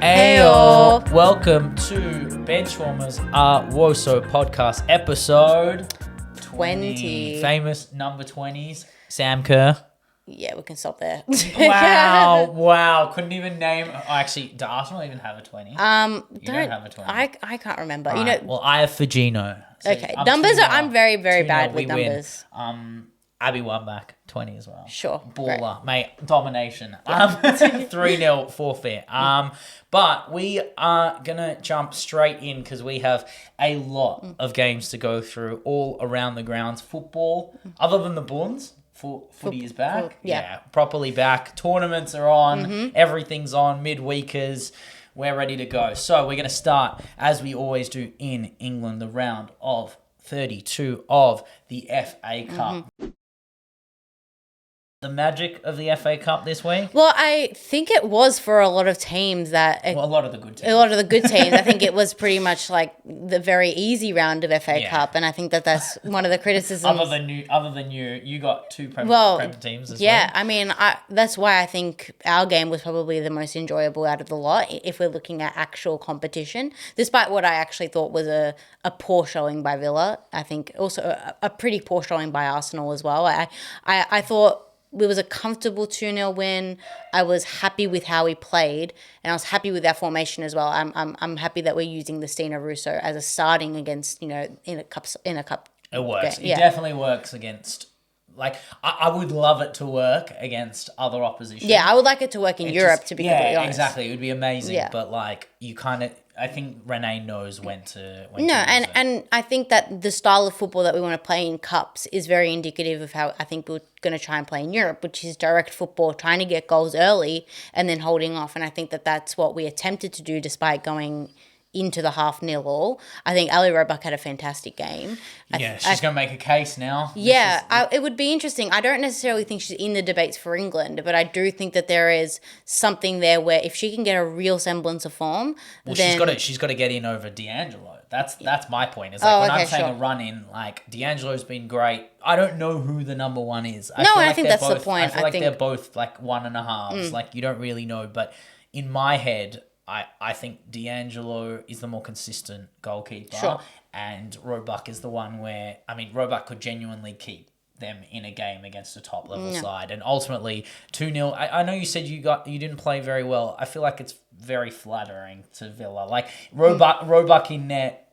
Heyo! Welcome to Benchwarmers Woso podcast episode 20. Famous number 20s. Sam Kerr. Yeah, we can stop there. Wow. Couldn't even name. Oh, actually, do Arsenal even have a 20? You don't have a 20. I can't remember. Right. Well, I have Fagino. So okay, I'm very, very bad with numbers. Abby won back 20 as well. Sure. Baller, mate. Domination. 3-0 forfeit. But we are going to jump straight in because we have a lot of games to go through all around the grounds. Football, other than the Bunds, footy is back. Yeah, properly back. Tournaments are on. Everything's on. Midweekers. We're ready to go. So we're going to start, as we always do in England, the round of 32 of the FA Cup. The magic of the FA Cup this week? Well, I think it was for a lot of teams that... a lot of the good teams. A lot of the good teams. I think it was pretty much like the very easy round of FA Cup, and I think that's one of the criticisms. Other than you got two Premier teams as well. Yeah, I mean, that's why I think our game was probably the most enjoyable out of the lot if we're looking at actual competition, despite what I actually thought was a poor showing by Villa. I think also a pretty poor showing by Arsenal as well. I thought... it was a comfortable 2-0 win. I was happy with how we played, and I was happy with our formation as well. I'm happy that we're using the Stina Russo as a starting against, in a cup. It works. Game. Yeah. It definitely works against. Like I would love it to work against other opposition. Yeah, I would like it to work in Europe. To be completely honest. Exactly. It would be amazing. Yeah. But you kind of. I think Renee knows when to. And I think that the style of football that we want to play in cups is very indicative of how I think we're going to try and play in Europe, which is direct football, trying to get goals early and then holding off. And I think that that's what we attempted to do despite going into the 0.5 all. I think Ali Roebuck had a fantastic game. She's going to make a case now. Yeah, it would be interesting. I don't necessarily think she's in the debates for England, but I do think that there is something there where if she can get a real semblance of form, then... she's got to get in over D'Angelo. That's my point. It's like I'm saying a run in, like D'Angelo's been great. I don't know who the number one is. I think that's the point. I feel like they're both like 1.5s. Like you don't really know, but in my head, I think D'Angelo is the more consistent goalkeeper, and Roebuck is the one where Roebuck could genuinely keep them in a game against a top level side, and ultimately 2-0. I know you said you didn't play very well. I feel like it's very flattering to Villa. Like Roebuck in net,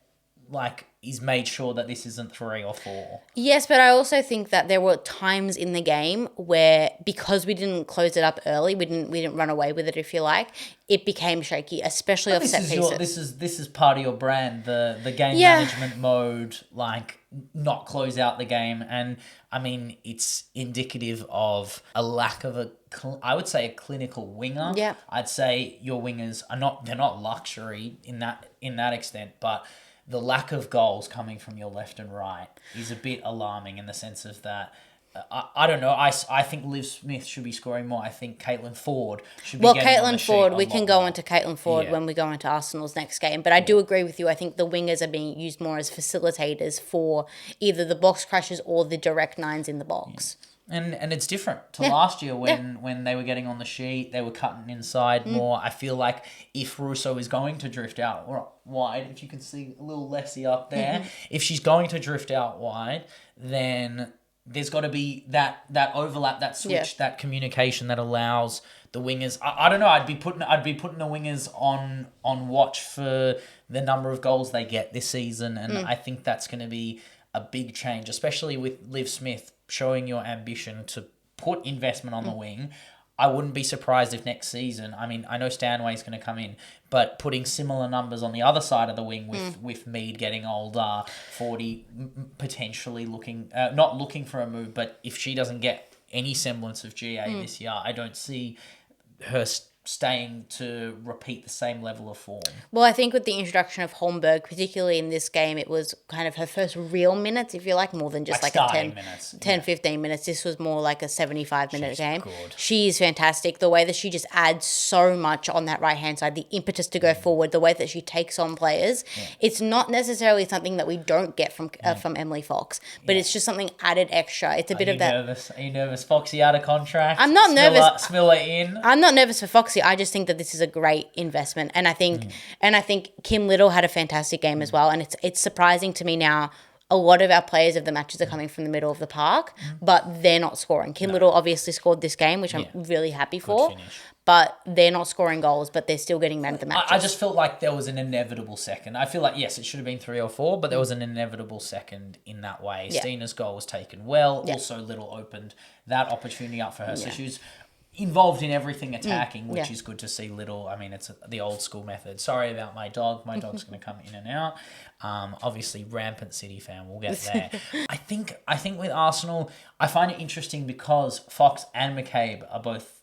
like he's made sure that this isn't 3 or 4. Yes, but I also think that there were times in the game where because we didn't close it up early, we didn't run away with it, if you like, it became shaky, especially off set pieces. This is part of your brand, the game management mode, like not close out the game, and I mean it's indicative of a lack of I would say a clinical winger. Yeah, I'd say your wingers they're not luxury in that extent, but the lack of goals coming from your left and right is a bit alarming in the sense of that. I don't know. I think Liv Smith should be scoring more. I think Caitlin Ford should be getting on the sheet. Well, Caitlin Ford, we can go into Caitlin Ford when we go into Arsenal's next game. But I do agree with you. I think the wingers are being used more as facilitators for either the box crashes or the direct nines in the box. Yeah. And it's different to last year when they were getting on the sheet, they were cutting inside more. I feel like if Russo is going to drift out wide, if you can see a little Lessie up there, if she's going to drift out wide, then there's got to be that overlap, that switch, that communication that allows the wingers. I don't know. I'd be putting the wingers on watch for the number of goals they get this season, and I think that's going to be a big change, especially with Liv Smith showing your ambition to put investment on the wing. I wouldn't be surprised if next season, I know Stanway's going to come in, but putting similar numbers on the other side of the wing with Mead getting older, 40 potentially not looking for a move, but if she doesn't get any semblance of GA this year, I don't see her staying to repeat the same level of form. Well, I think with the introduction of Holmberg, particularly in this game, it was kind of her first real minutes, if you like, more than just like a 15 minutes. This was more like a 75-minute game. Good. She is fantastic. The way that she just adds so much on that right-hand side, the impetus to go forward, the way that she takes on players, it's not necessarily something that we don't get from Emily Fox, but it's just something added extra. It's a bit of that. Nervous? Are you nervous? Foxy out of contract? I'm not nervous. Smiller in? I'm not nervous for Foxy. Foxy, I just think that this is a great investment. And I think Kim Little had a fantastic game as well. And it's surprising to me now, a lot of our players of the matches are coming from the middle of the park, but they're not scoring. Kim Little obviously scored this game, which I'm really happy for. Finish. But they're not scoring goals, but they're still getting man of the matches. I just felt like there was an inevitable second. I feel like, yes, it should have been 3 or 4, but there was an inevitable second in that way. Yeah. Stina's goal was taken well. Yeah. Also, Little opened that opportunity up for her. So she was involved in everything attacking, which is good to see. Little. I mean, it's the old school method. Sorry about my dog. My dog's going to come in and out. Obviously, rampant City fan. We'll get there. I think with Arsenal, I find it interesting because Fox and McCabe are both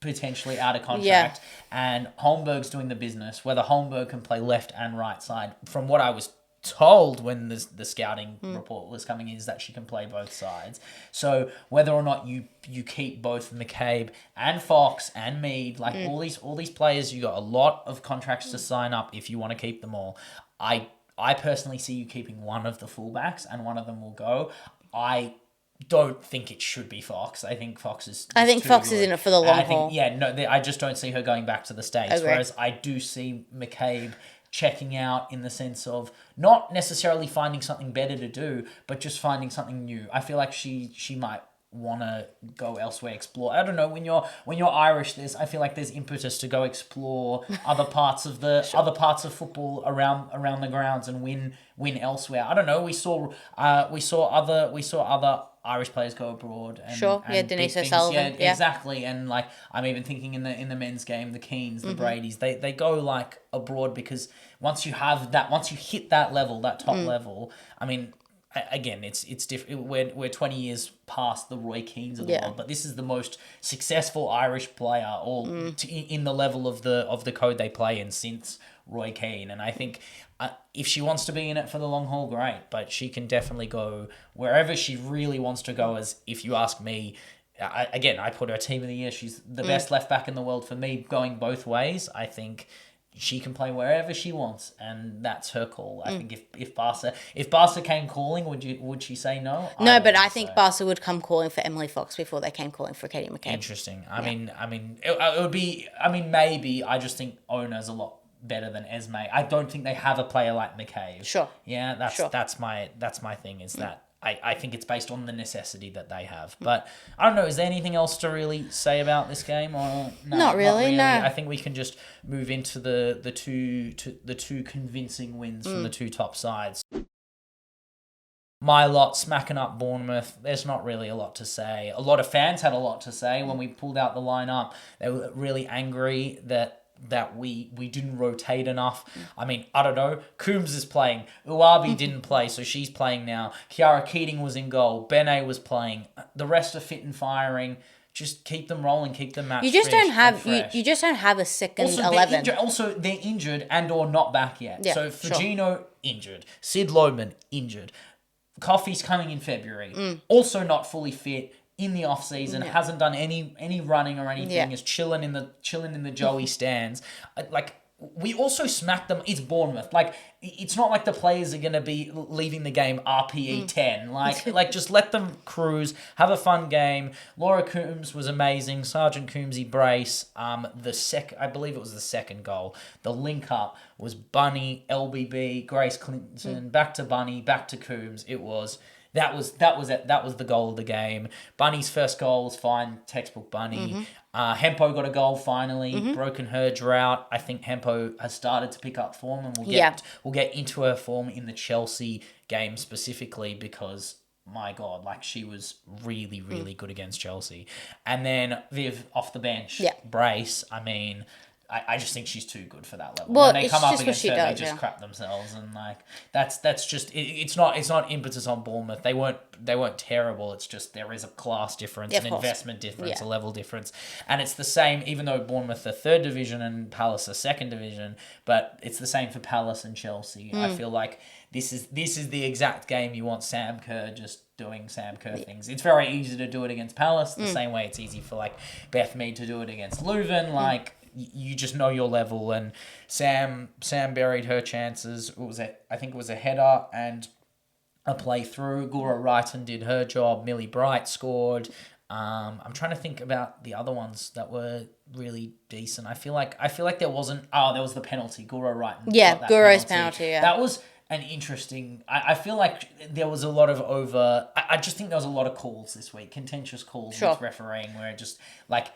potentially out of contract, and Holmberg's doing the business. Whether Holmberg can play left and right side, from what I was told when the scouting report was coming in, is that she can play both sides. So whether or not you keep both McCabe and Fox and Mead, like all these players, you got a lot of contracts to sign up if you want to keep them all. I personally see you keeping one of the fullbacks and one of them will go. I don't think it should be Fox. I think Fox is. I think Fox is in it for the long haul. I just don't see her going back to the States. Agree. Whereas I do see McCabe checking out in the sense of not necessarily finding something better to do, but just finding something new. I feel like she might want to go elsewhere, explore. I don't know, when you're Irish, I feel like there's impetus to go explore other parts of football around the grounds and win elsewhere. I don't know. We saw other Irish players go abroad. And Denise O'Sullivan. Yeah, exactly. And like, I'm even thinking in the men's game, the Keanes, the Bradys, they go like abroad because once you hit that level, that top level, I mean, again, it's different. We're 20 years past the Roy Keanes of the world, but this is the most successful Irish player, in the level of the code they play in since Roy Keane. And I think if she wants to be in it for the long haul, great. But she can definitely go wherever she really wants to go. As if you ask me, I put her team of the year. She's the best left back in the world for me, going both ways. I think she can play wherever she wants, and that's her call. I think if Barca came calling, would she say no? No, but I think Barca would come calling for Emily Fox before they came calling for Katie McCabe. Interesting. I mean, it would be. I mean, maybe. I just think Ona's a lot better than Esme. I don't think they have a player like McCabe. Sure. Yeah, that's my thing. Is that. I think it's based on the necessity that they have. But I don't know, is there anything else to really say about this game? Or no, not really. No. I think we can just move into the two convincing wins from the two top sides. My lot smacking up Bournemouth. There's not really a lot to say. A lot of fans had a lot to say when we pulled out the lineup. They were really angry that we didn't rotate enough. I mean, I don't know. Coombs is playing. Uabi didn't play, so she's playing now. Kiara Keating was in goal. Bene was playing. The rest are fit and firing. Just keep them rolling. Keep them match. You just don't have a second 11. They're injured and or not back yet. Yeah, so Fugino injured. Sid Loman injured. Coffey's coming in February. Also not fully fit. In the off season, hasn't done any running or anything. Is chilling in the Joey stands. Like, we also smacked them. It's Bournemouth. Like, it's not like the players are gonna be leaving the game RPE 10. Like just let them cruise, have a fun game. Laura Coombs was amazing. Sergeant Coombsy brace. I believe it was the second goal. The link up was Bunny, LBB, Grace Clinton, back to Bunny, back to Coombs. That was the goal of the game. Bunny's first goal was fine, textbook Bunny. Hempo got a goal finally, broken her drought. I think Hempo has started to pick up form, and we'll get into her form in the Chelsea game specifically, because my God, like, she was really, really good against Chelsea. And then Viv off the bench, brace. I mean, I just think she's too good for that level. Well, when they come up against her, they just crap themselves, and like that's just it's not impetus on Bournemouth. They weren't terrible. It's just there is a class difference, an investment difference, a level difference, and it's the same. Even though Bournemouth are third division and Palace are second division, but it's the same for Palace and Chelsea. I feel like this is the exact game you want Sam Kerr just doing Sam Kerr things. It's very easy to do it against Palace, the same way it's easy for like Beth Mead to do it against Leuven. Like, you just know your level, and Sam buried her chances. I think it was a header and a play through. Gora Wrighton did her job. Millie Bright scored. I'm trying to think about the other ones that were really decent. I feel like there wasn't. Oh, there was the penalty. Guro Wright. Yeah, Guro's penalty. Yeah, that was an interesting. I feel like there was a lot of over. I just think there was a lot of calls this week, contentious calls with refereeing, where it just like.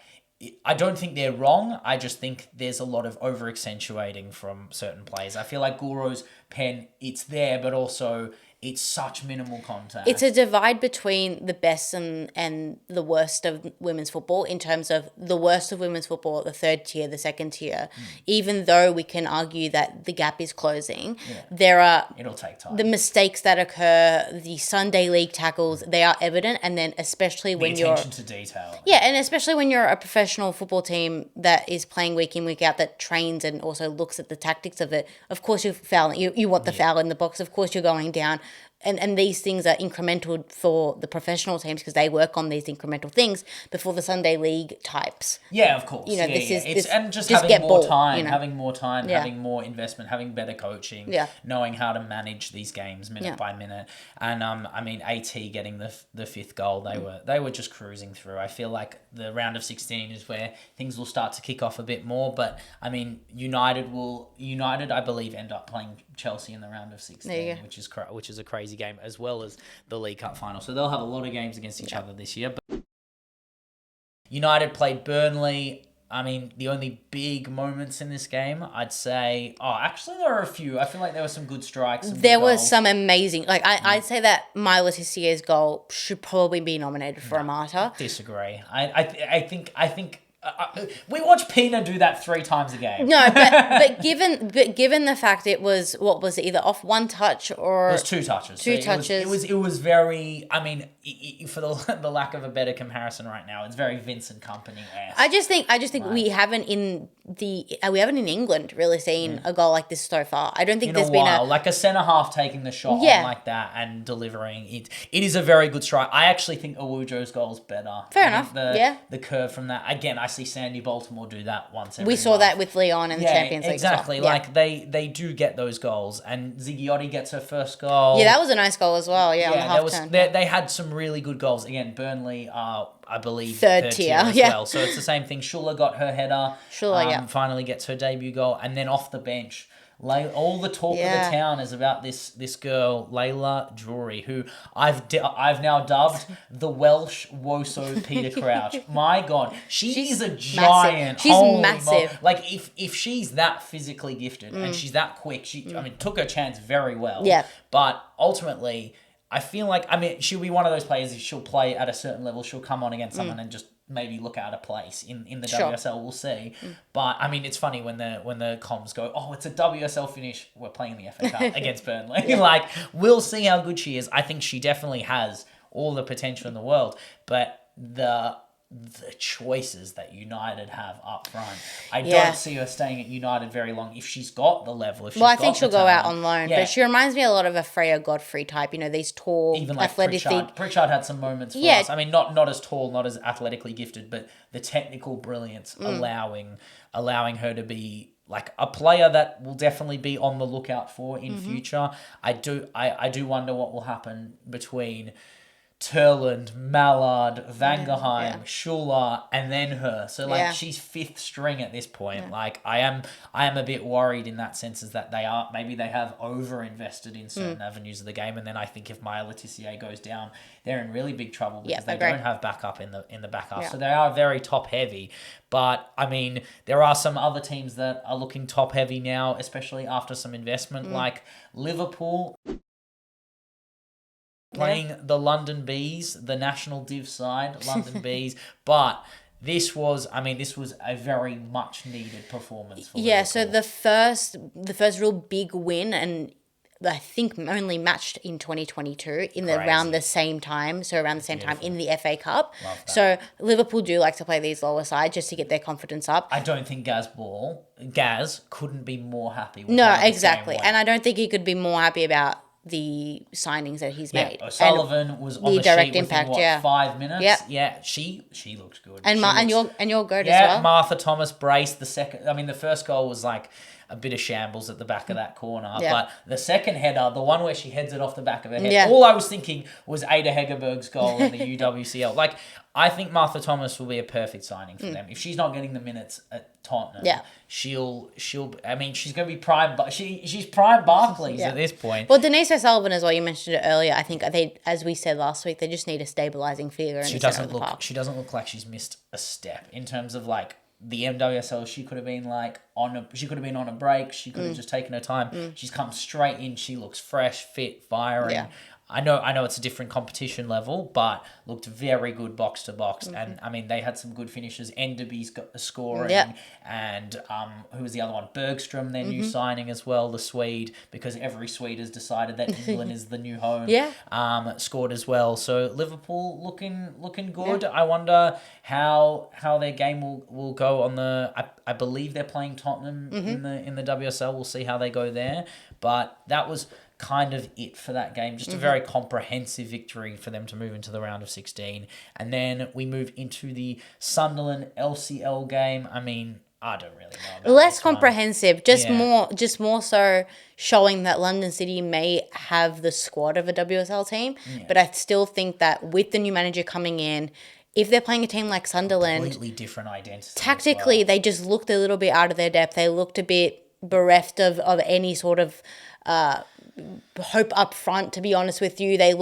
I don't think they're wrong. I just think there's a lot of over accentuating from certain players. I feel like Guro's pen, it's there, but also it's such minimal contact. It's a divide between the best and the worst of women's football in terms of the worst of women's football, the third tier, the second tier. Even though we can argue that the gap is closing, there are... It'll take time. The mistakes that occur, the Sunday league tackles, they are evident. And then especially when you're... attention to detail. Yeah, and especially when you're a professional football team that is playing week in, week out, that trains and also looks at the tactics of it. Of course you're fouling. You want the foul in the box. Of course you're going down. And these things are incremental for the professional teams because they work on these incremental things before the Sunday league types. Yeah, of course. And just having more time, having more investment, having better coaching, knowing how to manage these games minute by minute. And AT getting the fifth goal, they were just cruising through. I feel like the round of 16 is where things will start to kick off a bit more. But United I believe end up playing Chelsea in the round of 16, which is a crazy game, as well as the League Cup final. So they'll have a lot of games against each other this year. But United played Burnley. The only big moments in this game, I'd say... Oh, actually, there are a few. I feel like there were some good strikes. There was some amazing... I'd say that Myla Tissier's goal should probably be nominated for a martyr. Disagree. I think... we watched Pina do that 3 times a game. No, but given the fact it was either off one touch or it was 2 touches. It was very. For the lack of a better comparison right now, it's very Vincent Kompany-esque. I just think we haven't in England really seen a goal like this so far. I don't think there's been like a centre half taking the shot on like that and delivering it. It is a very good strike. I actually think Awujo's goal is better. Fair enough. The curve from that again. I see Sandy Baltimore do that once every We saw month. that with Leon in the Champions League. Exactly. Yeah. Like they do get those goals, and Zigiotti gets her first goal. Yeah, that was a nice goal as well. Yeah, on the half turn. They had some really good goals. Again, Burnley are, I believe, third tier as well. So it's the same thing. Schuller got her header. Finally gets her debut goal, and then off the bench. All the talk of the town is about this girl, Layla Drury, who I've now dubbed the Welsh Woso Peter Crouch. My God, she's a giant. She's massive. If she's that physically gifted and she's that quick, she took her chance very well. Yeah. But ultimately, I feel like she'll be one of those players. If she'll play at a certain level, she'll come on against someone and just maybe look out of place in the WSL. We'll see. But it's funny when the comms go, oh, it's a WSL finish. We're playing the FA Cup against Burnley. We'll see how good she is. I think she definitely has all the potential in the world. But the choices that United have up front, I don't see her staying at United very long if she's got the level. I think she'll go out on loan, but she reminds me a lot of a Freya Godfrey type. These tall, even like athletic. Pritchard had some moments for us. Not as tall, not as athletically gifted, but the technical brilliance allowing her to be like a player that will definitely be on the lookout for in future. I do wonder what will happen between Turland, Mallard, Vangerheim, Schuller, and then her. So she's 5th string at this point. I am a bit worried in that sense, is that they have over invested in certain avenues of the game, and then I think if Myla Tissier goes down, they're in really big trouble because they don't have backup in the backup. So they are very top heavy. But there are some other teams that are looking top heavy now, especially after some investment, like Liverpool. Playing the London Bees, the national div side, London Bees, but this was a very much needed performance for Liverpool. So the first real big win, and I think only matched in 2022 around the same time. So around the same time in the FA Cup. So Liverpool do like to play these lower sides just to get their confidence up. I don't think Gaz couldn't be more happy with exactly. And I don't think he could be more happy about the signings that he's made. O'Sullivan was on the direct sheet impact, within 5 minutes. Yeah, she looked good. And your goat as well. Martha Thomas braced the second. The first goal was like, a bit of shambles at the back of that corner. Yeah. But the second header, the one where she heads it off the back of her head, Yeah. all I was thinking was Ada Hegerberg's goal in the UWCL. Like, I think Martha Thomas will be a perfect signing for them. If she's not getting the minutes at Tottenham, she'll. I mean, she's going to be prime. But she's prime Barclays at this point. Well, Denise O'Sullivan as well. You mentioned it earlier. I think they, as we said last week, they just need a stabilizing figure in the center of the park. She doesn't look like she's missed a step in terms of like the MWSL. She could have been like on a break. She could have just taken her time. She's come straight in. She looks fresh, fit, firing. Yeah. I know it's a different competition level, but looked very good box to box. And I mean, they had some good finishes. Enderby's got the scoring, and who was the other one? Bergstrom, their new signing as well, the Swede, because every Swede has decided that England is the new home. Scored as well. So Liverpool looking good. I wonder how their game will go on the. I believe they're playing Tottenham in the WSL. We'll see how they go there. But that was kind of it for that game. Just a very comprehensive victory for them to move into the round of 16. And then we move into the Sunderland LCL game. I mean, I don't really know about less comprehensive, more so showing that London City may have the squad of a WSL team. But I still think that with the new manager coming in, if they're playing a team like Sunderland, completely different identity. Tactically, they just looked a little bit out of their depth. They looked a bit bereft of any sort of hope up front, to be honest with you. They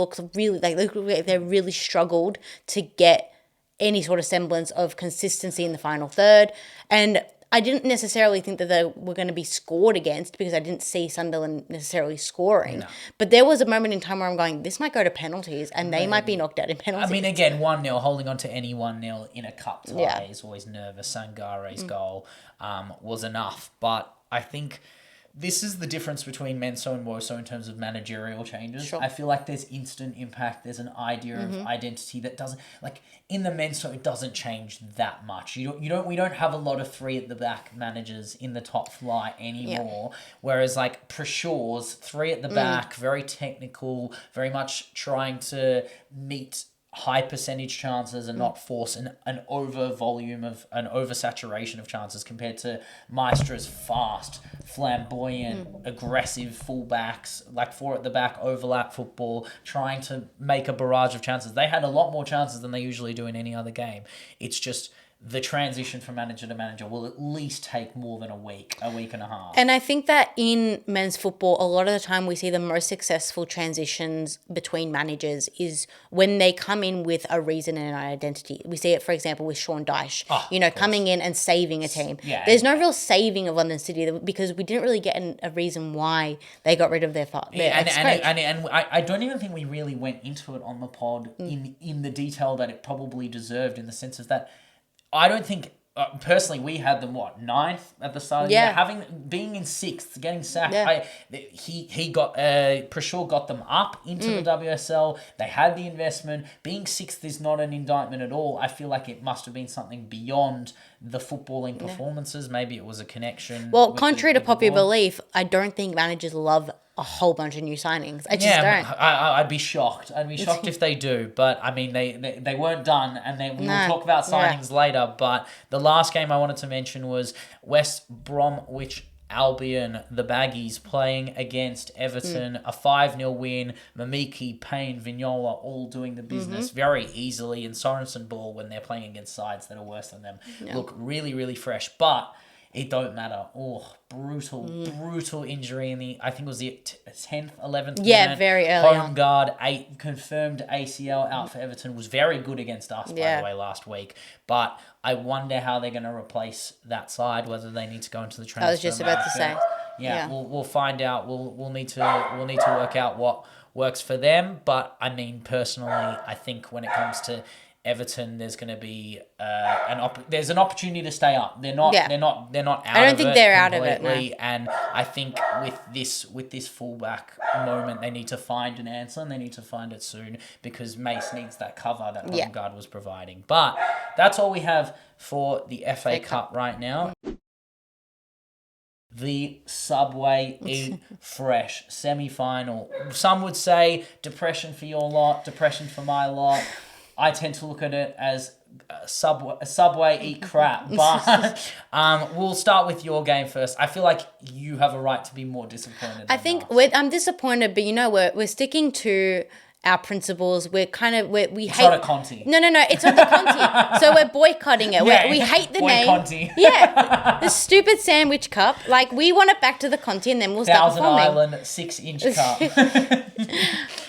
really struggled to get any sort of semblance of consistency in the final third. And I didn't necessarily think that they were going to be scored against, because I didn't see Sunderland necessarily scoring. No. But there was a moment in time where I'm going, this might go to penalties, and they might be knocked out in penalties. I mean, again, 1-0, holding on to any 1-0 in a cup tie is always nervous. Sangare's goal was enough. But I think this is the difference between Menso and Woso in terms of managerial changes. Sure. I feel like there's instant impact. There's an idea of identity that doesn't, like in the Menso, it doesn't change that much. We don't have a lot of 3 at the back managers in the top flight anymore. Whereas like Prashaw's 3 at the back, very technical, very much trying to meet high percentage chances and not force an over volume of an oversaturation of chances, compared to Maestra's fast, flamboyant, aggressive fullbacks, like 4 at the back, overlap football, trying to make a barrage of chances. They had a lot more chances than they usually do in any other game. It's just the transition from manager to manager will at least take more than a week and a half. And I think that in men's football, a lot of the time we see the most successful transitions between managers is when they come in with a reason and an identity. We see it, for example, with Sean Dyche, coming in and saving a team. Yeah, there's no real saving of London City, because we didn't really get a reason why they got rid of their and I don't even think we really went into it on the pod in the detail that it probably deserved, in the sense of that I don't think, personally, we had them, 9th at the start of the year? Being in 6th, getting sacked. Prashaw got them up into the WSL. They had the investment. Being 6th is not an indictment at all. I feel like it must have been something beyond the footballing performances. Maybe it was a connection. Well, contrary to popular belief, I don't think managers love a whole bunch of new signings. I just don't. I'd be shocked. I'd be shocked if they do. But, I mean, they weren't done. And we will talk about signings later. But the last game I wanted to mention was West Bromwich Albion, the Baggies, playing against Everton. A 5-0 win. Mamiki, Payne, Vignola all doing the business very easily. And Sorensen Ball, when they're playing against sides that are worse than them, look really, really fresh. But it don't matter. Oh, brutal injury in the, I think it was the 10th, 11th minute. Very early Home guard, confirmed ACL out for Everton. Was very good against us, by the way, last week. But I wonder how they're going to replace that side, whether they need to go into the transfer I was just about to say. Yeah, we'll find out. We'll need to work out what works for them. But I mean, personally, I think when it comes to Everton, there's going to be there's an opportunity to stay up. They're not out. I don't think they're out of it. No. And I think with this fullback moment, they need to find an answer, and they need to find it soon, because Mace needs that cover that home guard was providing. But that's all we have for the FA Cup right now. The Subway Eat Fresh semi-final. Some would say depression for your lot, depression for my lot. I tend to look at it as Subway eat crap. But we'll start with your game first. I feel like you have a right to be more disappointed. I think us. I'm disappointed, but we're sticking to our principles. We It's hate. not a Conti. No, it's not the Conti. So we're boycotting it. Yeah, We hate the boy name. Conti. Yeah, the stupid sandwich cup. Like, we want it back to the Conti, and then we'll start Thousand performing. Island 6-inch cup.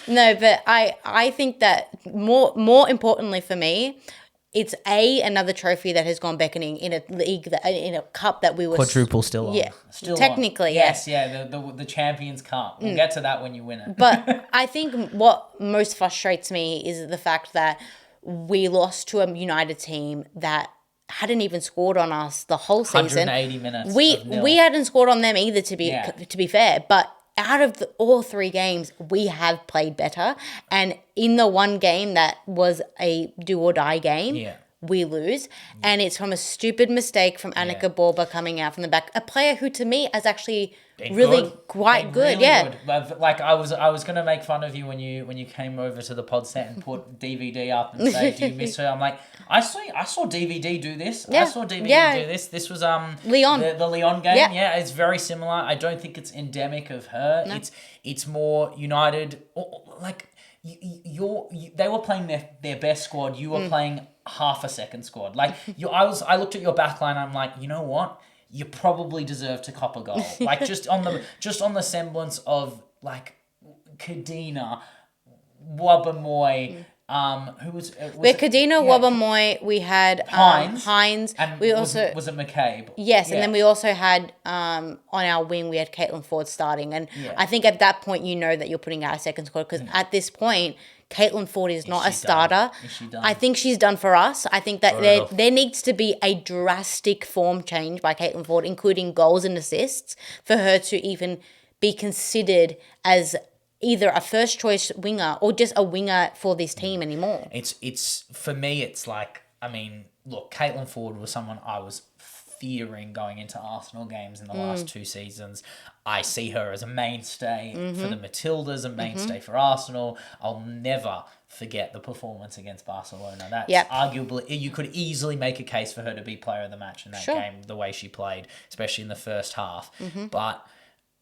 No, but I think that more importantly for me, it's another trophy that has gone beckoning in a league in a cup that we were Quadruple still on. Yeah, Still technically, on. Yes, yeah, the Champions Cup. We'll get to that when you win it. But I think what most frustrates me is the fact that we lost to a United team that hadn't even scored on us the whole season. 180 minutes. We hadn't scored on them either, to be fair. But out of all 3 games, we have played better. And in the one game that was a do or die game, we lose. And it's from a stupid mistake from Annika Borba coming out from the back. A player who, to me, is actually quite good. Really good. Like, I was gonna make fun of you when you came over to the pod set and put DVD up and say, "Do you miss her?" I'm like, I saw DVD do this. Yeah. I saw DVD do this. This was Leon. the Leon game. Yeah, it's very similar. I don't think it's endemic of her. No. It's more United. Like, they were playing their best squad. You were playing half a second squad. Like, I looked at your backline. I'm like, you know what? You probably deserve to cop a goal. Like, just on the semblance of, like, Kadina, Wabamoy, who was Kadina, Wabamoy, we had Hines, and we was it McCabe? Yes, and then we also had on our wing we had Caitlin Ford starting, and I think at that point that you're putting out a second squad, because at this point Caitlin Ford is not a starter. Is she done? I think she's done for us. I think that there needs to be a drastic form change by Caitlin Ford, including goals and assists, for her to even be considered as either a first choice winger or just a winger for this team anymore. It's for me, it's like, I mean, look, Caitlin Ford was someone I was fearing going into Arsenal games in the last 2 seasons. I see her as a mainstay for the Matildas, a mainstay for Arsenal. I'll never forget the performance against Barcelona. That's arguably, you could easily make a case for her to be player of the match in that game, the way she played, especially in the first half. But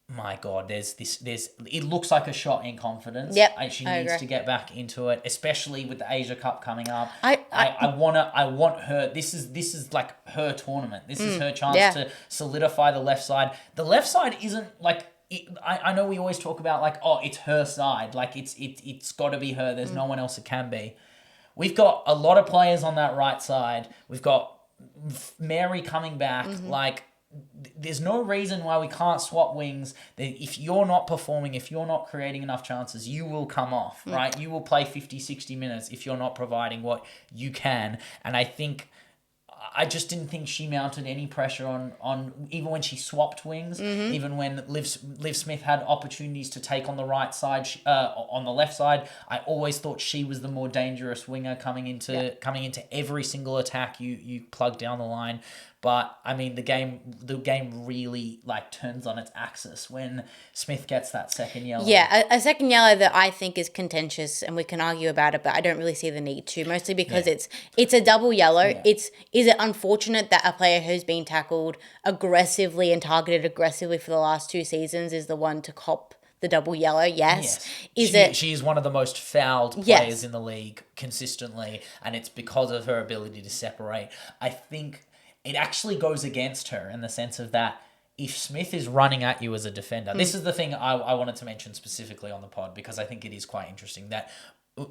my God, it looks like a shot in confidence. Yep, she needs to get back into it, especially with the Asia Cup coming up. I want her. This is like her tournament. This is her chance to solidify the left side. The left side isn't like, I know we always talk about, like, oh, it's her side. Like, it's got to be her. There's no one else it can be. We've got a lot of players on that right side. We've got Mary coming back. Like, there's no reason why we can't swap wings. If you're not performing, if you're not creating enough chances, you will come off, right? You will play 50, 60 minutes if you're not providing what you can. And I just didn't think she mounted any pressure on even when she swapped wings, even when Liv Smith had opportunities to take on the right side, on the left side. I always thought she was the more dangerous winger coming into every single attack you plug down the line. But I mean, the game really, like, turns on its axis when Smith gets that second yellow. Yeah, a second yellow that I think is contentious, and we can argue about it, but I don't really see the need to, mostly because it's a double yellow. Yeah. Is it unfortunate that a player who's been tackled aggressively and targeted aggressively for the last 2 seasons is the one to cop the double yellow? Yes. She is one of the most fouled players in the league consistently, and it's because of her ability to separate. I think it actually goes against her in the sense of that if Smith is running at you as a defender, this is the thing I wanted to mention specifically on the pod, because I think it is quite interesting that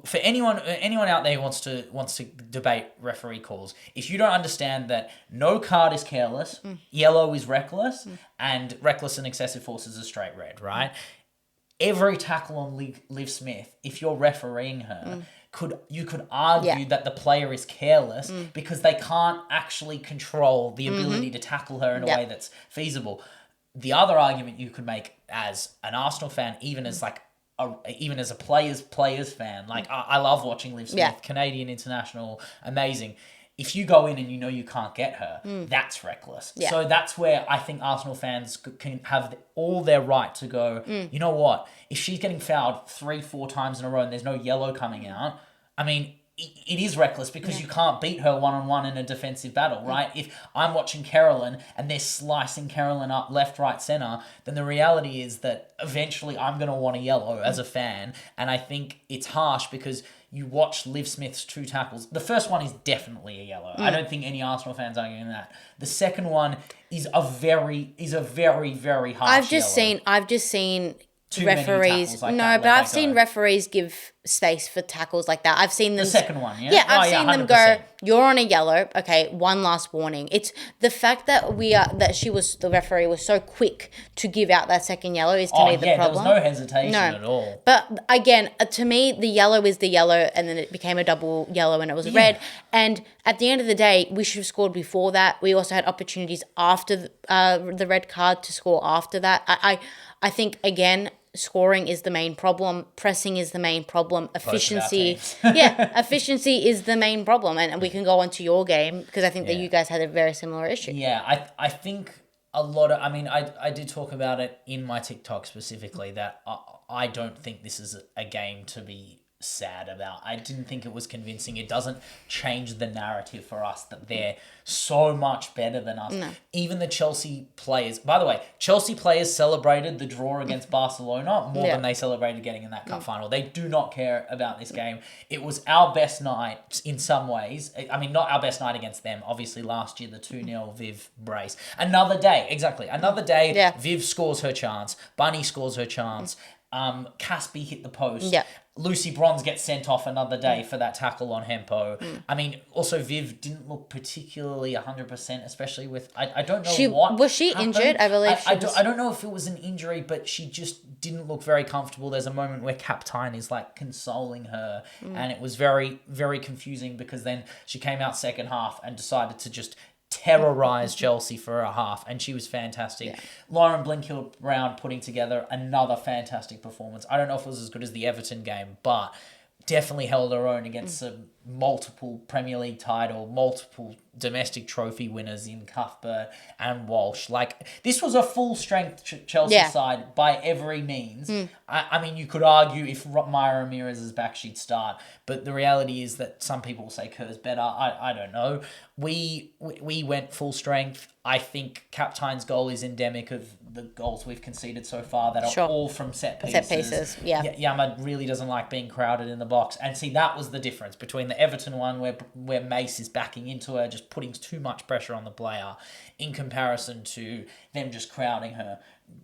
for anyone out there who wants to debate referee calls, if you don't understand that no card is careless, yellow is reckless, and reckless and excessive force is a straight red, right? Every tackle on Liv Smith, if you're refereeing her, you could argue that the player is careless because they can't actually control the ability to tackle her in a way that's feasible. The other argument you could make as an Arsenal fan, even as a players fan, like I love watching Liv Smith, Canadian international, amazing. If you go in and you know you can't get her, that's reckless. Yeah. So that's where I think Arsenal fans can have all their right to go, you know what, if she's getting fouled 3-4 times in a row and there's no yellow coming out, I mean, it is reckless because you can't beat her one-on-one in a defensive battle, right? If I'm watching Carolyn and they're slicing Carolyn up left, right, centre, then the reality is that eventually I'm going to want a yellow as a fan. And I think it's harsh because you watch Liv Smith's 2 tackles. The first one is definitely a yellow. I don't think any Arsenal fans are arguing that. The second one is a very, very harsh yellow. I've just seen Too many referees. tackles like No, that, but I've seen referees give space for tackles like that. I've seen them. The second one, yeah? Yeah, I've seen them go, 100%. you're on a yellow. Okay, one last warning. It's the fact that the referee was so quick to give out that second yellow is to me the problem. There was no hesitation at all. But again, to me, the yellow is the yellow, and then it became a double yellow and it was red. And at the end of the day, we should have scored before that. We also had opportunities after the red card to score after that. I think, again, scoring is the main problem. Pressing is the main problem. Efficiency. Efficiency is the main problem. And we can go on to your game because I think that you guys had a very similar issue. Yeah, I think a lot of... I mean, I did talk about it in my TikTok specifically that I don't think this is a game to be sad about. I didn't think it was convincing. It doesn't change the narrative for us that they're so much better than us. No. Even the Chelsea players... By the way, Chelsea players celebrated the draw against Barcelona more than they celebrated getting in that cup final. They do not care about this game. It was our best night in some ways. I mean, not our best night against them. Obviously, last year, the 2-0 Viv brace. Another day, exactly. Another day, Viv scores her chance. Bunny scores her chance. Caspi hit the post. Yeah. Lucy Bronze gets sent off another day for that tackle on Hempo. I mean, also Viv didn't look particularly 100%, especially with... I don't know what was she happened. injured? I believe I don't know if it was an injury, but she just didn't look very comfortable. There's a moment where Kaptein is like consoling her, and it was very, very confusing because then she came out second half and decided to just terrorise Chelsea for a half, and she was fantastic. Yeah. Lauren Blinkhill-Brown putting together another fantastic performance. I don't know if it was as good as the Everton game, but definitely held her own against some multiple Premier League title, multiple domestic trophy winners in Cuthbert and Walsh. Like, this was a full-strength Chelsea side by every means. I mean, you could argue if Maya Ramirez is back, she'd start. But the reality is that some people will say Kerr's better. I don't know. We went full strength. I think Kaptein's goal is endemic of the goals we've conceded so far that are all from set pieces. Yama really doesn't like being crowded in the box. And see, that was the difference between the Everton one where Mace is backing into her, just putting too much pressure on the player, in comparison to them just crowding her,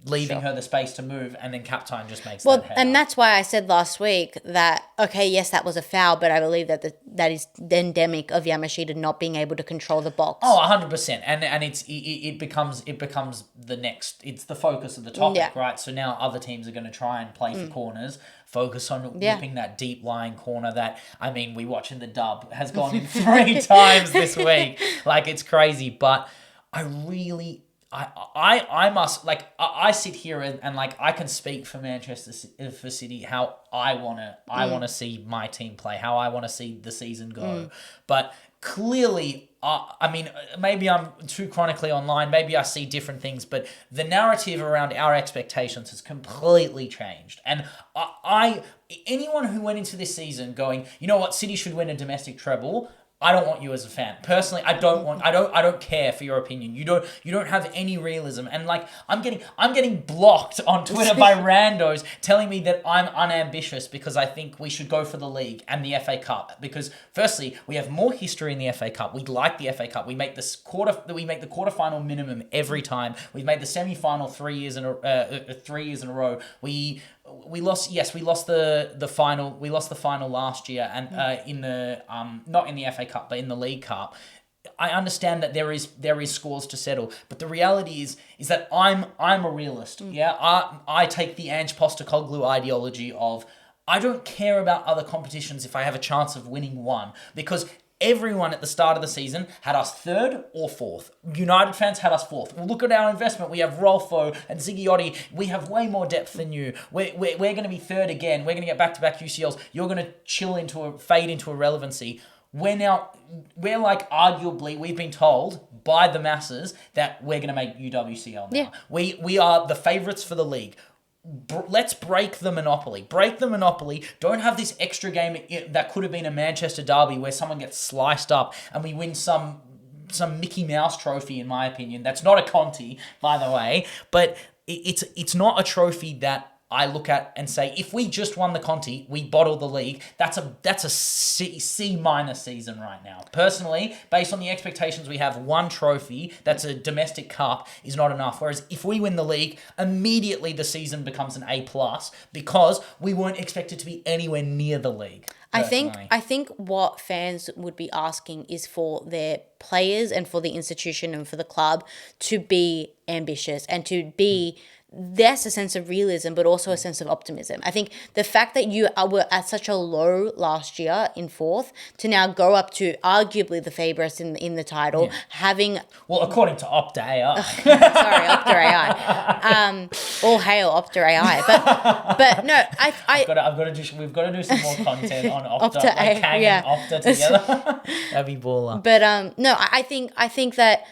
leaving her the space to move, and then Kaptein just makes that head. And that's why I said last week that, okay, yes, that was a foul, but I believe that that is endemic of Yamashita not being able to control the box. Oh, 100%. And it becomes the next, it's the focus of the topic, right? So now other teams are going to try and play for corners, focus on whipping that deep lying corner that, I mean, we watch in the dub, has gone in 3 times this week. Like, it's crazy. But I really... I must, like, I sit here and like, I can speak for for City, how I want to see my team play, how I want to see the season go. But clearly, I mean, maybe I'm too chronically online, maybe I see different things, but the narrative around our expectations has completely changed. And anyone who went into this season going, you know what, City should win a domestic treble, I don't want you as a fan. Personally, I don't care for your opinion. You don't have any realism. And like, I'm getting blocked on Twitter by randos telling me that I'm unambitious because I think we should go for the league and the FA Cup. Because firstly, we have more history in the FA Cup. We like the FA Cup. We make the quarterfinal minimum every time. We've made the semi-final 3 years in a row. We lost the final. We lost the final last year, and in the not in the FA Cup, but in the League Cup. I understand that there is scores to settle, but the reality is that I'm a realist. Yeah, I take the Ange Postecoglou ideology of I don't care about other competitions if I have a chance of winning one, because everyone at the start of the season had us 3rd or 4th. United fans had us 4th. Well, look at our investment. We have Rolfo and Zigiotti. We have way more depth than you. We're going to be 3rd again. We're going to get back-to-back UCLs. You're going to fade into irrelevancy. We're like, arguably, we've been told by the masses that we're going to make UWCL now. Yeah. We are the favourites for the league. let's break the monopoly. Break the monopoly. Don't have this extra game that could have been a Manchester derby where someone gets sliced up and we win some Mickey Mouse trophy, in my opinion. That's not a Conti, by the way, but it's not a trophy that I look at and say, if we just won the Conti, we bottle the league. That's a C minus season right now. Personally, based on the expectations we have, one trophy that's a domestic cup is not enough. Whereas if we win the league, immediately the season becomes an A plus because we weren't expected to be anywhere near the league. Personally. I think what fans would be asking is for their players and for the institution and for the club to be ambitious and to be. There's a sense of realism, but also a sense of optimism. I think the fact that you were at such a low last year in fourth to now go up to arguably the favourites in the title, having... Well, according to Opta AI. Sorry, Opta AI. All hail Opta AI. But no, we've got to do some more content on Opta, Opta like Kang and Opta together. That'd be baller. But no, I think that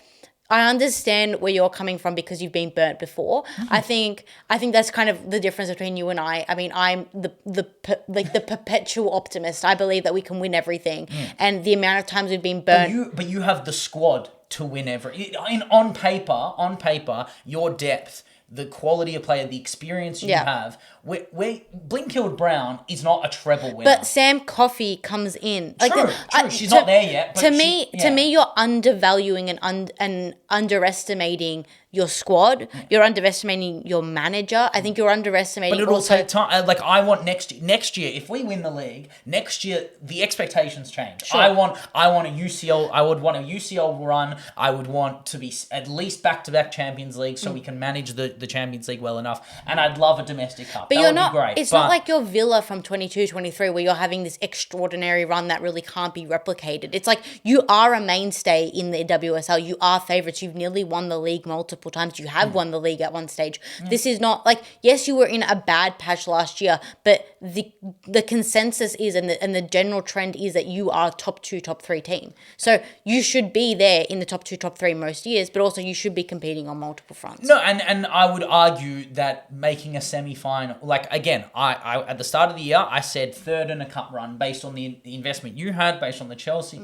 I understand where you're coming from because you've been burnt before. I think that's kind of the difference between you and I. I mean, I'm the perpetual optimist. I believe that we can win everything, and the amount of times we've been burnt. But you have the squad to win on paper, your depth, the quality of player, the experience you have. Blinkfield Brown is not a treble winner. But Sam Coffey comes in. True. She's not there yet. But to me, you're undervaluing and underestimating your squad. You're underestimating your manager. I think you're underestimating. But it'll take time. Like I want next year, if we win the league, next year the expectations change. Sure. I want a UCL. I would want a UCL run. I would want to be at least back-to-back Champions League so we can manage the Champions League well enough. And I'd love a domestic cup. But that you're not. Be great. It's not like your Villa from 22-23 where you're having this extraordinary run that really can't be replicated. It's like you are a mainstay in the WSL. You are favourites. You've nearly won the league multiple times. You have won the league at one stage. This is not like, yes, you were in a bad patch last year, but the consensus is and the general trend is that you are top 2, top 3 team. So you should be there in the top 2, top 3 most years, but also you should be competing on multiple fronts. No, and I would argue that making a semi-final, like again, I at the start of the year, I said third in a cup run based on the investment you had, based on the Chelsea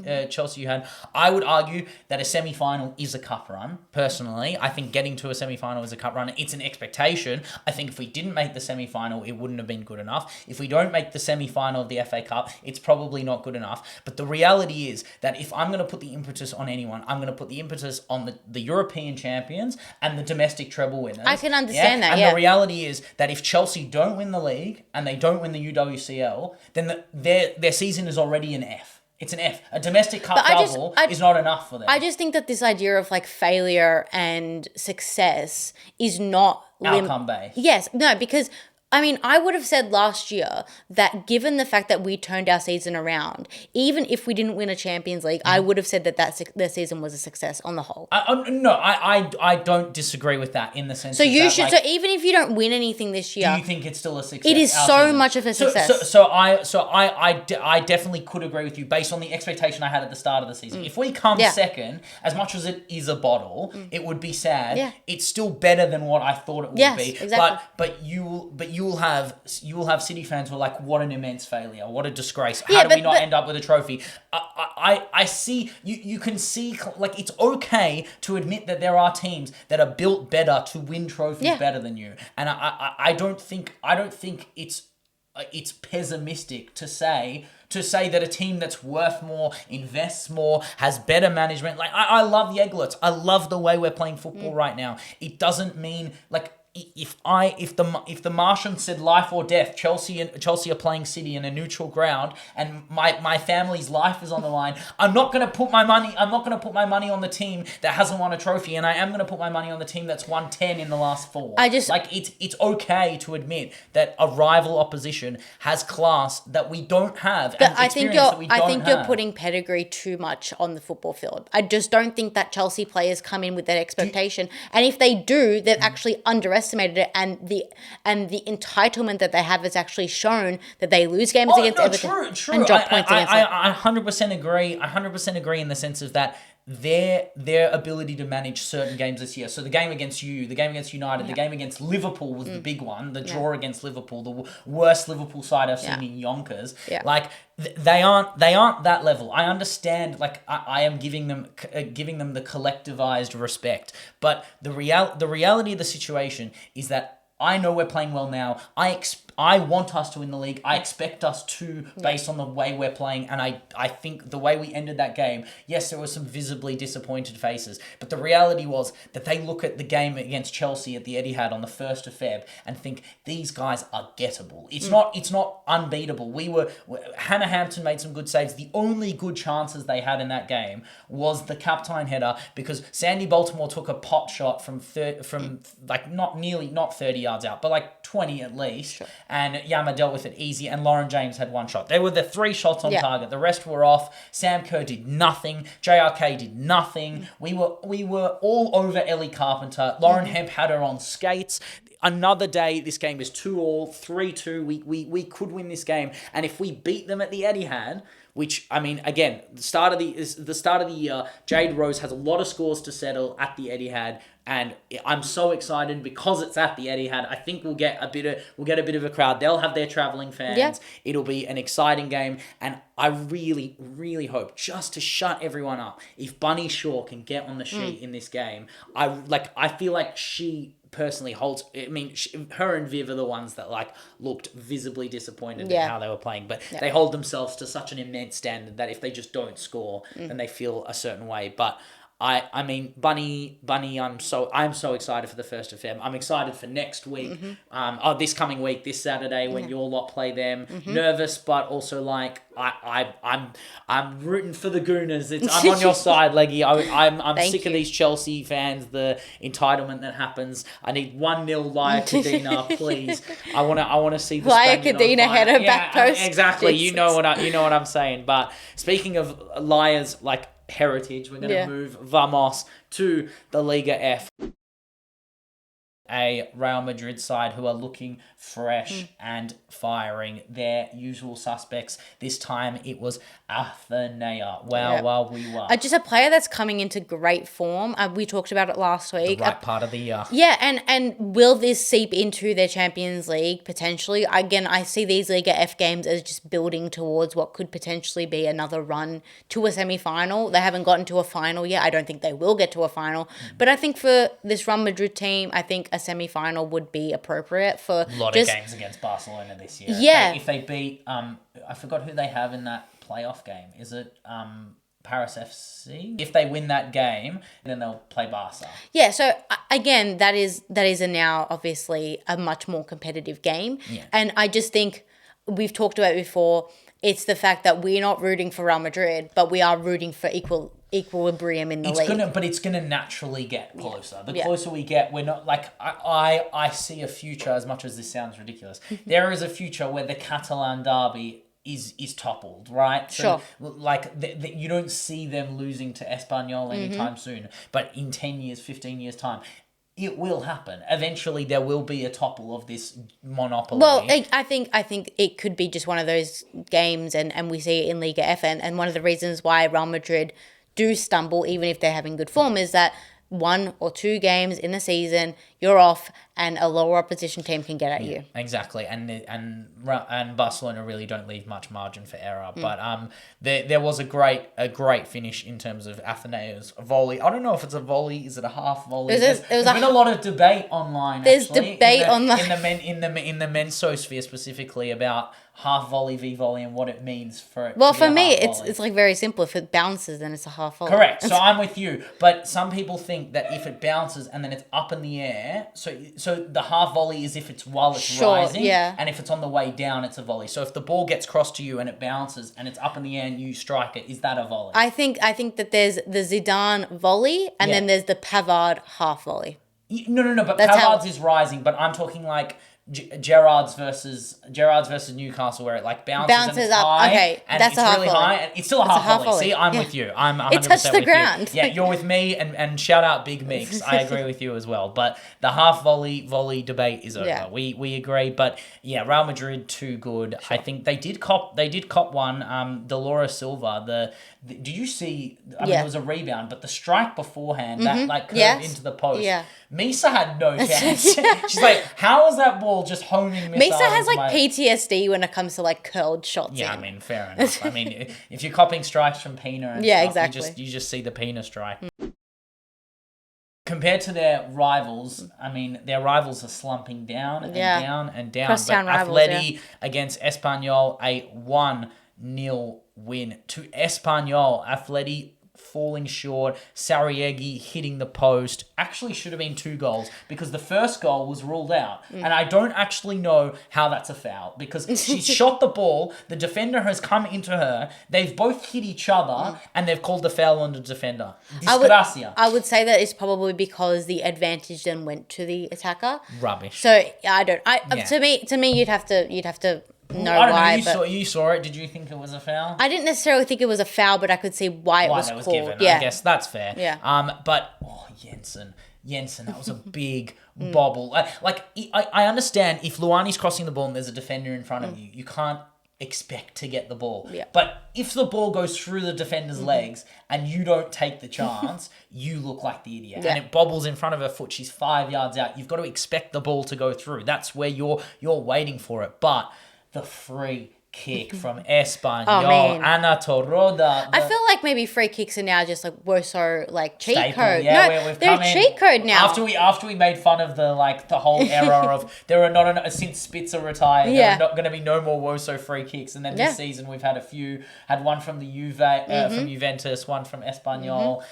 you had. I would argue that a semi-final is a cup run, personally. I think getting to a semi-final is a cup run. It's an expectation. I think if we didn't make the semi-final, it wouldn't have been good enough. If we don't make the semi-final of the FA Cup, it's probably not good enough. But the reality is that if I'm going to put the impetus on anyone, I'm going to put the impetus on the European champions and the domestic treble winners. I can understand that, And the reality is that if Chelsea don't win the league and they don't win the UWCL, then their season is already an F. It's an F. A domestic cup double is not enough for them. I just think that this idea of like failure and success is not outcome based. Yes, no, because I mean, I would have said last year that given the fact that we turned our season around, even if we didn't win a Champions League, I would have said that the season was a success on the whole. I don't disagree with that in the sense. So so even if you don't win anything this year, do you think it's still a success? It is so much of a success. So I definitely could agree with you based on the expectation I had at the start of the season. If we come second, as much as it is a bottle, it would be sad. Yeah. It's still better than what I thought it would be. Exactly. But you will have City fans who are like, what an immense failure, what a disgrace. How do we not end up with a trophy? I see, you can see, like, it's okay to admit that there are teams that are built better to win trophies better than you. And I don't think it's pessimistic to say that a team that's worth more, invests more, has better management. Like, I love the Egglets. I love the way we're playing football right now. It doesn't mean, like, if the Martian said life or death, Chelsea are playing City in a neutral ground, and my family's life is on the line, I'm not gonna put my money on the team that hasn't won a trophy, and I am gonna put my money on the team that's won 10 in the last 4. It's okay to admit that a rival opposition has class that we don't have, and experience that we don't have. I think you're putting pedigree too much on the football field. I just don't think that Chelsea players come in with that expectation, and if they do, they've actually underestimated it, and the entitlement that they have is actually shown that they lose games against Everton true. and drop points against I 100% agree. I 100% agree in the sense of that their ability to manage certain games this year. So the game against you, the game against United, the game against Liverpool was the big one. The draw against Liverpool, the worst Liverpool side I've seen in Yonkers. Yeah. Like they aren't that level. I understand. Like I am giving them the collectivized respect, but the reality of the situation is that I know we're playing well now. I want us to win the league. I expect us to, based on the way we're playing. And I think the way we ended that game, yes, there were some visibly disappointed faces. But the reality was that they look at the game against Chelsea at the Etihad on the 1st of Feb and think these guys are gettable. It's not unbeatable. Hannah Hampton made some good saves. The only good chances they had in that game was the Kaptein header because Sandy Baltimore took a pot shot from not 30 yards out, but like 20 at least. Sure. And Yama dealt with it easy, and Lauren James had one shot. They were the 3 shots on target. The rest were off. Sam Kerr did nothing. JRK did nothing. We were all over Ellie Carpenter. Lauren Hemp had her on skates. Another day, this game is 2-2, 3-2. We could win this game, and if we beat them at the Etihad, which, I mean, again, the start of the year, Jade Rose has a lot of scores to settle at the Etihad, and I'm so excited because it's at the Etihad. I think we'll get a bit of a crowd. They'll have their travelling fans. Yeah. It'll be an exciting game, and I really, really hope, just to shut everyone up, if Bunny Shaw can get on the sheet in this game, I feel like she personally holds. I mean, her and Viv are the ones that looked visibly disappointed in how they were playing, but they hold themselves to such an immense standard that if they just don't score, then they feel a certain way. But I mean, Bunny, I'm so excited for the 1st of Feb. I'm excited for next week. This coming week, this Saturday when your lot play them. Nervous, but also I'm rooting for the Gooners. I'm on your side, Leggy. I'm sick of these Chelsea fans. The entitlement that happens. I need 1-0 Laia Cadena, please. I want to see the Laia Cadena header back post. Exactly. You know what I'm saying. But speaking of Laia's heritage, we're going to move Vamos to the Liga F. A Real Madrid side who are looking fresh and firing, their usual suspects. This time it was Athenea. Just a player that's coming into great form. We talked about it last week. The right part of the year. Yeah, and will this seep into their Champions League potentially? Again, I see these Liga F games as just building towards what could potentially be another run to a semi-final. They haven't gotten to a final yet. I don't think they will get to a final. But I think for this Real Madrid team, I think a semi-final would be appropriate for a lot of games against Barcelona this year. Yeah. If they beat, I forgot who they have in that playoff game. Is it Paris FC? If they win that game, then they'll play Barca. Yeah, so again, that is now obviously a much more competitive game. Yeah. And I just think we've talked about it before, it's the fact that we're not rooting for Real Madrid, but we are rooting for equilibrium in the league. But it's gonna naturally get closer. The closer we get, we're not I see a future, as much as this sounds ridiculous. There is a future where the Catalan derby is toppled, right? So, you don't see them losing to Espanyol anytime soon. But in 10 years, 15 years time, it will happen. Eventually, there will be a topple of this monopoly. Well, I think it could be just one of those games, and we see it in Liga F. And one of the reasons why Real Madrid do stumble, even if they're having good form, is that 1 or 2 games in the season, you're off, and a lower opposition team can get at you. Exactly, and Barcelona really don't leave much margin for error. But there was a great finish in terms of Athenea's volley. I don't know if it's a volley, is it a half volley? There's been a lot of debate online. There's debate online in the mensosphere specifically about half volley v volley and what it means for it. Well, for me, it's very simple. If it bounces, then it's a half volley. Correct. So I'm with you. But some people think that if it bounces and then it's up in the air, so the half volley is if it's while it's rising, and if it's on the way down, it's a volley. So if the ball gets crossed to you and it bounces and it's up in the air and you strike it, is that a volley? I think that there's the Zidane volley and then there's the Pavard half volley. No. But Pavard's is rising. But I'm talking Gerrard's versus Newcastle, where it like bounces up. High, Okay, and that's it's a half really volley. high, and it's still a half volley. See, I'm with you. I'm 100% It touched the with ground. you. Yeah, you're with me, and shout out Big Mix. I agree with you as well. But the half volley debate is over. Yeah. We agree. But yeah, Real Madrid too good. Sure. I think they did cop one. Dolores Silva. Do you see? I mean, it was a rebound, but the strike beforehand that like curved into the post. Yeah. Misa had no chance. She's like, how is that ball just homing? Misa has like PTSD when it comes to like curled shots. Yeah, I mean, fair enough. I mean, if you're copying strikes from Pina and stuff, exactly. you just see the Pina strike. Compared to their rivals, I mean, their rivals are slumping down and down and down. Crosstown but rivals, Atleti against Espanyol, a 1-0 win to Espanyol. Atleti falling short. Sarajevo hitting the post. Actually should have been 2 goals because the first goal was ruled out. And I don't actually know how that's a foul because she shot the ball. The defender has come into her. They've both hit each other and they've called the foul on the defender. Disgracia. I would say that it's probably because the advantage then went to the attacker. Rubbish. So to me, you'd have to. No, I don't know. You saw it. Did you think it was a foul? I didn't necessarily think it was a foul, but I could see why it was called. Given. Yeah. I guess that's fair. Yeah. But Jensen, that was a big bobble. I understand if Luani's crossing the ball and there's a defender in front of you, you can't expect to get the ball. Yeah. But if the ball goes through the defender's legs and you don't take the chance, you look like the idiot. Yeah. And it bobbles in front of her foot. She's 5 yards out. You've got to expect the ball to go through. That's where you're waiting for it. But the free kick from Espanyol, Ana Torroda. I feel like maybe free kicks are now just like Woso like cheat staple. code. Yeah, no, they're a cheat code now. After we made fun of the whole era of there are not since Spitzer retired, there are not going to be no more Woso free kicks, and then this season we've had a few. Had one from the from Juventus, one from Espanyol,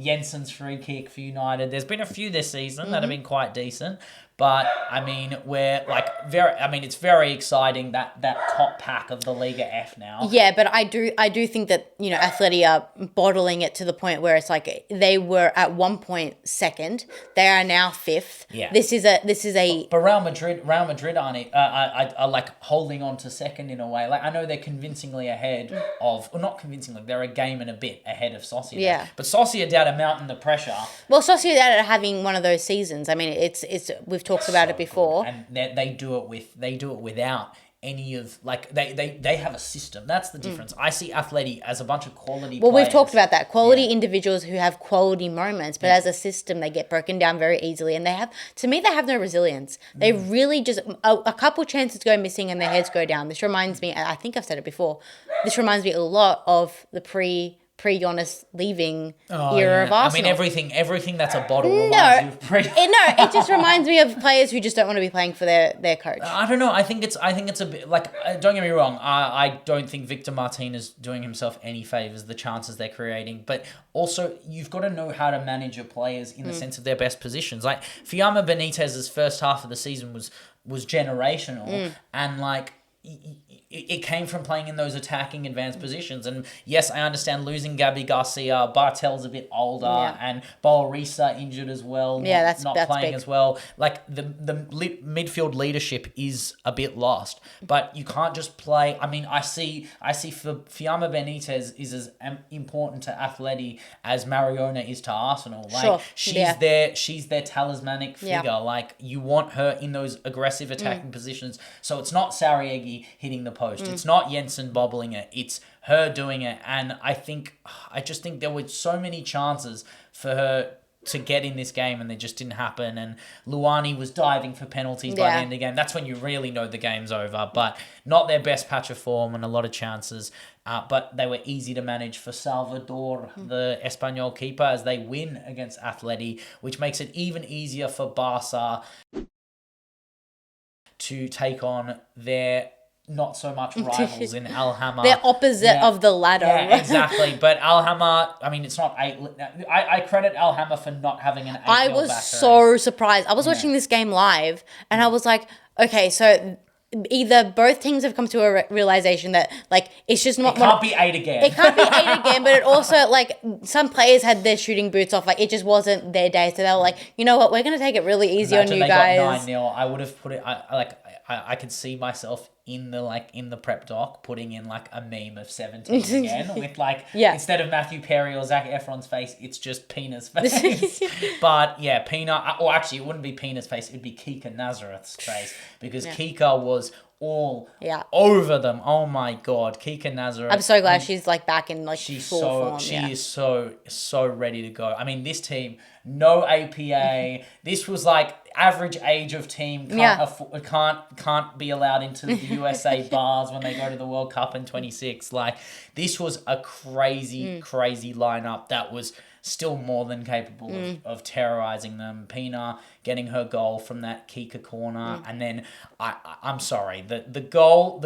Jensen's free kick for United. There's been a few this season that have been quite decent. But I mean, it's very exciting that top pack of the Liga F now. Yeah, but I do think that Atleti are bottling it to the point where it's like they were at one point second, they are now fifth. Yeah, this is a. But Real Madrid are like holding on to second in a way. Like I know they're convincingly ahead of, or not convincingly, they're a game and a bit ahead of Sociedad. Yeah, but Sociedad are mounting the pressure. Well, Sociedad are having one of those seasons. I mean, we've talked about it before, and they do it without any of they have a system. That's the difference. I see Atleti as a bunch of quality players. We've talked about that, quality individuals who have quality moments, but as a system they get broken down very easily, and they have no resilience. They really just a couple chances go missing and their heads go down. This reminds me, I think I've said it before, this reminds me a lot of the pre-Giannis leaving era of Arsenal. I mean, everything that's a bottle reminds you of pre. It just reminds me of players who just don't want to be playing for their coach. I don't know. I think it's a bit like. Don't get me wrong. I don't think Victor Martin is doing himself any favors. The chances they're creating, but also you've got to know how to manage your players in the sense of their best positions. Like Fiamma Benitez's first half of the season was generational, and like. It came from playing in those attacking advanced positions. And yes, I understand losing Gabby Garcia, Bartel's a bit older, and Boarisa injured as well, that's playing big. As well. Like the midfield leadership is a bit lost, but you can't just play. I mean, I see for Fiamma Benitez is as important to Atleti as Mariona is to Arsenal. Like she's their talismanic figure. Yeah. Like you want her in those aggressive attacking positions. So it's not Sarajevo hitting the post. It's not Jensen bobbling it. It's her doing it. And I just think there were so many chances for her to get in this game and they just didn't happen. And Luani was diving for penalties by the end of the game. That's when you really know the game's over. But not their best patch of form and a lot of chances. But they were easy to manage for Salvador, the Espanyol keeper, as they win against Atleti, which makes it even easier for Barca to take on their not so much rivals in Alhama. They're opposite of the ladder. Yeah, exactly. But Alhama, I mean, it's not eight. I credit Alhama for not having an 8-0 I was so surprised. I was watching this game live and I was like, okay, so either both teams have come to a realization that like it's just not. It can't be 8 again. It can't be 8 again, but it also like some players had their shooting boots off. Like it just wasn't their day, so they were like, you know what, we're gonna take it really easy on you guys. Got 9-0. I would have put it. I could see myself in the prep doc putting in like a meme of 17 again with like instead of Matthew Perry or Zac Efron's face, it's just Pina's face. But yeah, Pina, or actually it wouldn't be Pina's face, it'd be Kika Nazareth's face, because Kika was all over them. Oh my god, Kika Nazareth. I'm so glad she's like back in like full form. She is so ready to go. I mean, this team, no APA. This was like average age of team can't be allowed into the USA bars when they go to the World Cup in 26. Like this was a crazy lineup that was still more than capable of terrorizing them. Pina getting her goal from that Kika corner, and then I'm sorry, the goal,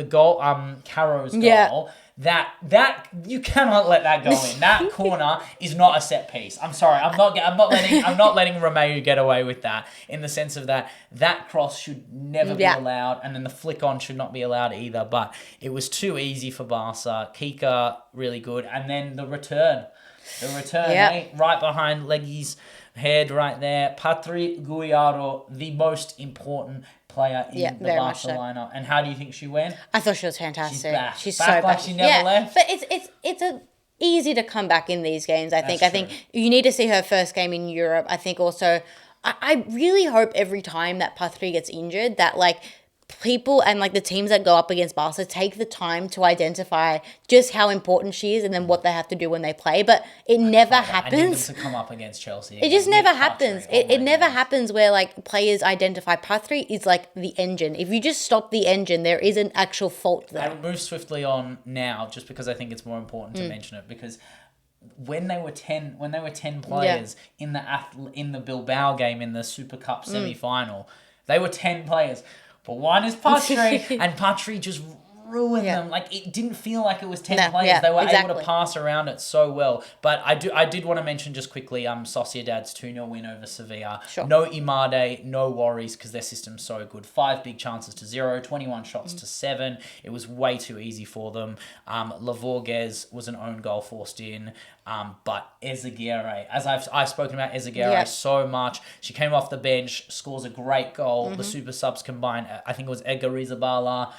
Caro's goal. That you cannot let that go in. That corner is not a set piece. I'm sorry. I'm not letting Romeu get away with that, in the sense of that cross should never be allowed, and then the flick on should not be allowed either. But it was too easy for Barca. Kika really good, and then the return, right behind Leggy's head right there. Patri Guiaro, the most important player in the Barca lineup. And how do you think she went? I thought she was fantastic. She's back. So back. She never left. But it's easy to come back in these games, I think. I think you need to see her first game in Europe. I think also, I really hope every time that Patri gets injured that like people and like the teams that go up against Barca take the time to identify just how important she is and then what they have to do when they play. But it never happens. I need them to come up against Chelsea. It just never happens. It never happens where like players identify Patri is like the engine. If you just stop the engine, there is an actual fault there. I'll move swiftly on now, just because I think it's more important to mention it, because when they were 10 players in the Bilbao game in the SUPERCUP semi-final, they were 10 players. But one is Patri, and Patri just ruined them. Like, it didn't feel like it was 10 players. They were able to pass around it so well. But I did want to mention just quickly Sociedad's 2-0 win over Sevilla. Sure. No Imade, no worries, because their system's so good. 5 big chances to 0, 21 shots to 7. It was way too easy for them. Lavorguez was an own goal forced in. But Ezeguirre, as I've spoken about Ezeguirre so much, she came off the bench, scores a great goal. The super subs combined, I think it was Edgar Rizabala,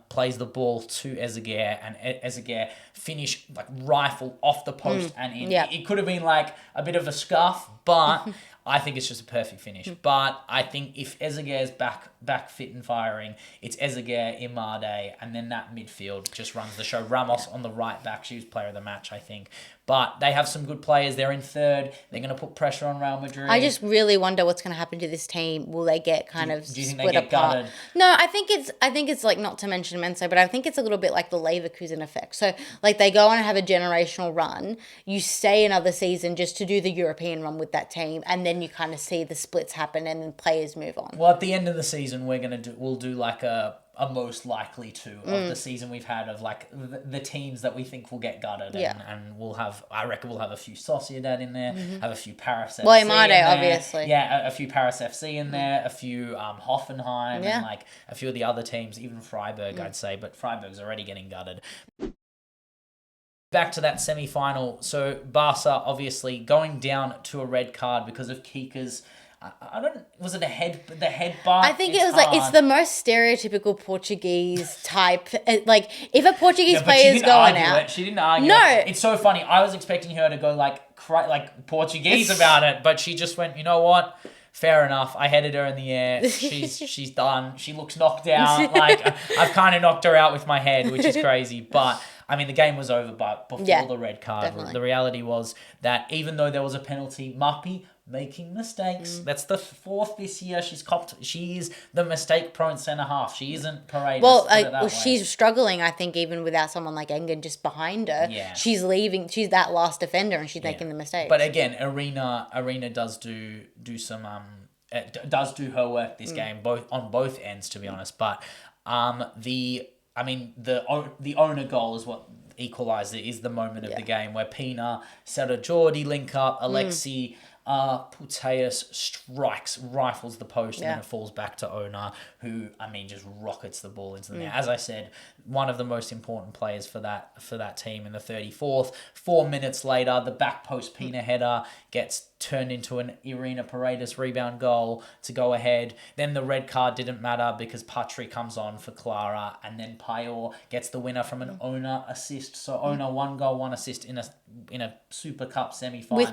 plays the ball to Ezeguirre, and Ezeguirre finish like rifle off the post and in. It could have been like a bit of a scuff, but I think it's just a perfect finish. But I think if Ezeguirre's back fit and firing, it's Ezeguirre, Imade, and then that midfield just runs the show. Ramos on the right back, she was player of the match, I think. But they have some good players. They're in third. They're going to put pressure on Real Madrid. I just really wonder what's going to happen to this team. Will they get do you think they get apart? Gutted? No, I think it's like, not to mention Mense, but I think it's a little bit like the Leverkusen effect. So like they go on and have a generational run. You stay another season just to do the European run with that team, and then you kind of see the splits happen and then players move on. Well, at the end of the season, we'll do like a most likely to of the season we've had of like the teams that we think will get gutted, and I reckon we'll have a few Sociedad in there, have a few Paris FC obviously. A few Paris FC in there, a few Hoffenheim, and like a few of the other teams, even Freiburg, I'd say, but Freiburg's already getting gutted. Back to that semi-final, so Barca obviously going down to a red card because of Kika's, was it the head butt? I think it was like, it's the most stereotypical Portuguese type. Like, if a Portuguese player is going out. She didn't argue. No. It's so funny. I was expecting her to go like Portuguese about it, but she just went, you know what? Fair enough. I headed her in the air. She's done. She looks knocked out. Like, I've kind of knocked her out with my head, which is crazy. But I mean, the game was over before the red card. Definitely. The reality was that even though there was a penalty, Mapi making mistakes. That's the 4th this year she's copped. She is the mistake-prone centre-half. She isn't Paredes. Well, she's struggling, I think, even without someone like Engen just behind her. Yeah. She's leaving. She's that last defender, and she's making the mistakes. But again, Arena does do some does do her work this game, on both ends, to be honest. But the owner goal is what equalised it, is the moment of the game where Pina, Sarah Jordi link up, Alexi Puteus rifles the post, and then it falls back to Ona, who, I mean, just rockets the ball into the net. As I said, one of the most important players for that team in the 34th. 4 minutes later, the back post Pina header gets turned into an Irina Paredes rebound goal to go ahead. Then the red card didn't matter because Patry comes on for Clara, and then Payor gets the winner from an Ona assist. So Ona 1 goal, 1 assist in a Super Cup semi-final.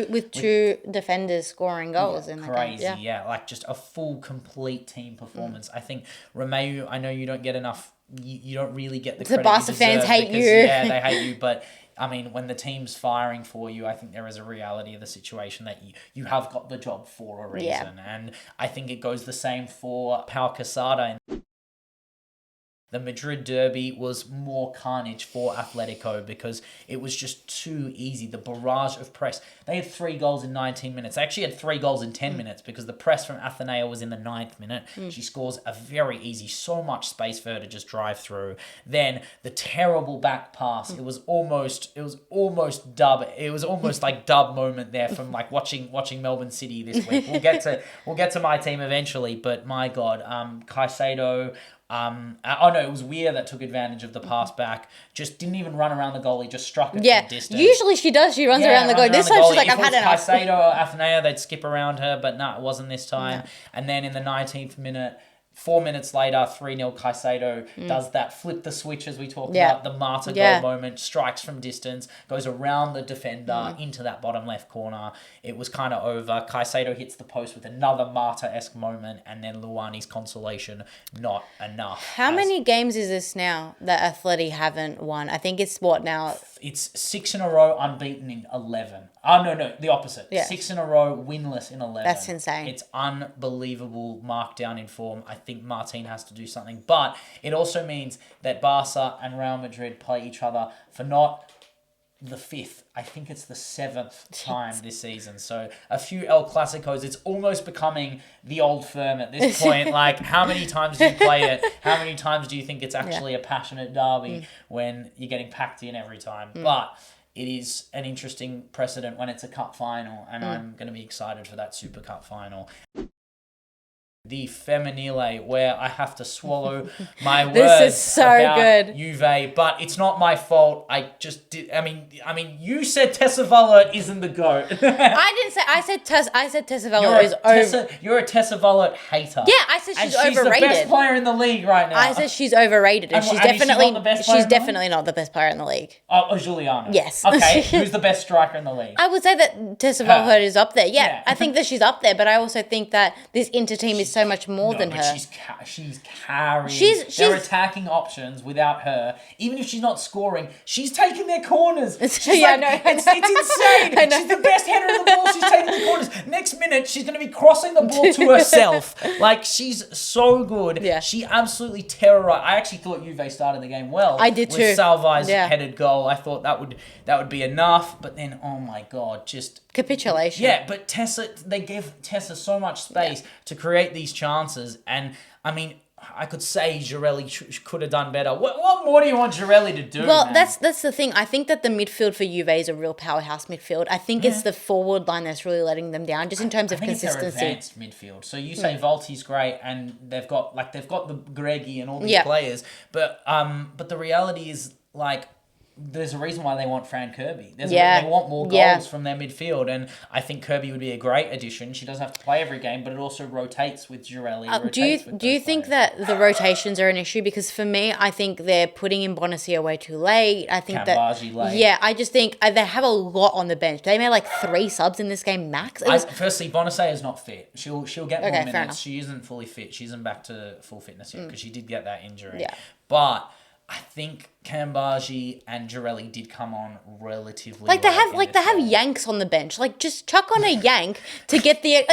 With two defenders scoring goals in the game. Crazy, yeah. Like just a full, complete team performance. I think Romeu, I know you don't get enough, you don't really get the credit The Barca fans hate you. Yeah, they hate you, but I mean, when the team's firing for you, I think there is a reality of the situation that you have got the job for a reason. Yeah. And I think it goes the same for Pau Casada. The Madrid derby was more carnage for Atletico because it was just too easy. The barrage of press. They had 3 goals in 19 minutes. They actually had 3 goals in 10 minutes because the press from Atenea was in the 9th minute. She scores a very easy, so much space for her to just drive through. Then the terrible back pass. It was almost dub. It was almost like dub moment there from like watching Melbourne City this week. We'll get to my team eventually, but my God, Caicedo. It was Weir that took advantage of the pass back. Just didn't even run around the goal. He just struck it from distance. Usually she does. She runs around the goal. This time she's like, I've had enough. Caicedo or Atenea, they'd skip around her, but no, it wasn't this time. No. And then in the 19th minute, 4 minutes later, 3-0 Caicedo does that flip the switch as we talked about, the Marta goal moment, strikes from distance, goes around the defender into that bottom left corner. It was kind of over. Caicedo hits the post with another Marta-esque moment, and then Luani's consolation, not enough. How many games is this now that Atleti haven't won? I think it's what now? It's 6 in a row, unbeaten in 11. Oh, no, the opposite. Yeah. 6 in a row, winless in 11. That's insane. It's unbelievable markdown in form. I think Martin has to do something. But it also means that Barca and Real Madrid play each other for not the 5th. I think it's the 7th time this season. So a few El Clasicos. It's almost becoming the old firm at this point. Like, how many times do you play it? How many times do you think it's actually a passionate derby when you're getting packed in every time? But it is an interesting precedent when it's a cup final, and I'm going to be excited for that Super Cup final. The Feminile, where I have to swallow my words this is so about good. Juve, but it's not my fault. I just did. I mean, you said Tessa Vallert isn't the GOAT. I didn't say. I said Tessa Vallert is over. You're a Tessa Vallert hater. Yeah, I said she's overrated. She's the best player in the league right now. I said she's overrated, and she's definitely not the best player in the league. Oh, Giuliano. Yes. Okay, who's the best striker in the league? I would say that Tessa Vallert is up there. Yeah, I think that she's up there, but I also think that this Inter team is so much more than her. She's carrying. She's attacking options without her. Even if she's not scoring, she's taking their corners. It's insane. She's the best header of the ball. She's taking the corners. Next minute, she's going to be crossing the ball to herself. Like, she's so good. Yeah. She absolutely terrorized. I actually thought Juve started the game well. I did with too. With Salvai's headed goal. I thought that would be enough. But then, oh my God, just capitulation. Yeah, but they gave Tessa so much space to create these chances, and I mean, I could say Girelli could have done better. What more do you want Girelli to do? Well, man? that's the thing. I think that the midfield for Juve is a real powerhouse midfield. I think it's the forward line that's really letting them down, just in terms of consistency. It's their advanced midfield. So you say Volti's great, and they've got the Greggy and all these players, but the reality is, like, there's a reason why they want Fran Kirby. They want more goals from their midfield, and I think Kirby would be a great addition. She doesn't have to play every game, but it also rotates with Girelli. Do you think that the rotations are an issue? Because for me, I think they're putting in Bonacia way too late. I think late. Yeah, I just think they have a lot on the bench. They made like 3 subs in this game max. Firstly, Bonacia is not fit. She'll get more minutes. Fair enough. She isn't fully fit. She isn't back to full fitness yet because she did get that injury. Yeah. But I think Cambaji and Girelli did come on relatively. Like they have yanks on the bench. Like, just chuck on a yank to get the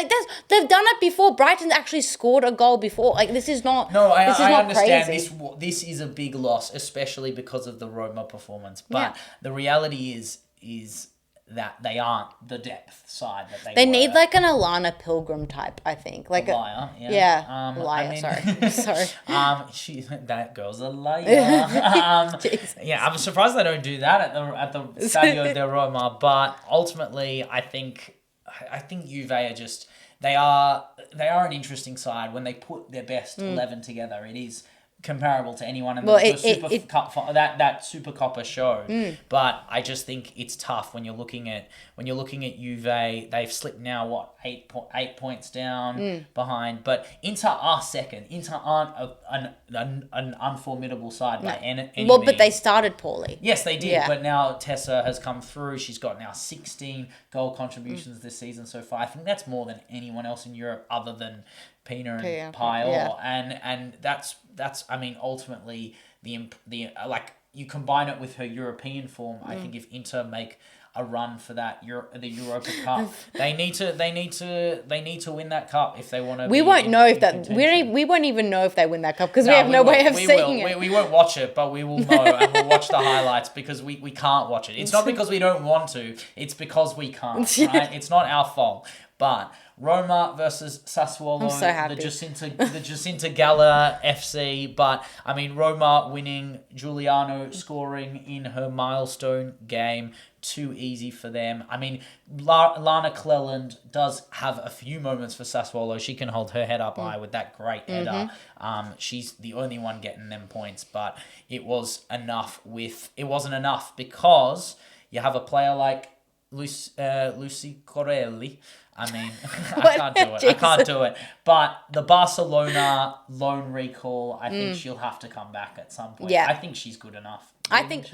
they've done it before. Brighton actually scored a goal before. Like, this is not. No, I understand crazy. This is a big loss, especially because of the Roma performance. But the reality is that they aren't the depth side that they were. Need like an Alana Pilgrim type, I think. Like liar, sorry. That girl's a liar. I'm surprised they don't do that at the Stadio de Roma, but ultimately I think I think Juve are just they are an interesting side when they put their best 11 together. It is comparable to anyone in the SUPERCUP show. But I just think it's tough when you're looking at Juve. They've slipped now 8 points down behind. But Inter are second. Inter aren't an unformidable side by any means. But they started poorly. Yes, they did. Yeah. But now Tessa has come through. She's got now 16 goal contributions this season so far. I think that's more than anyone else in Europe other than Pina and Payol, and that's I mean ultimately the like you combine it with her European form. I think if Inter make a run for that the Europa Cup, they need to win that cup if they want to. We won't know if that we won't even know if they win that cup because we have no way of seeing it. We won't watch it, but we will know and we'll watch the highlights because we can't watch it. It's not because we don't want to. It's because we can't. Right? It's not our fault. But Roma versus Sassuolo, I'm so happy. the Jacinta Gala FC. But I mean, Roma winning, Giuliano scoring in her milestone game. Too easy for them. I mean, Lana Cleland does have a few moments for Sassuolo. She can hold her head up high with that great header. She's the only one getting them points, but it wasn't enough because you have a player like Lucy Corelli. I mean, I can't do it. But the Barcelona loan recall, I think she'll have to come back at some point. Yeah. I think she's good enough. I think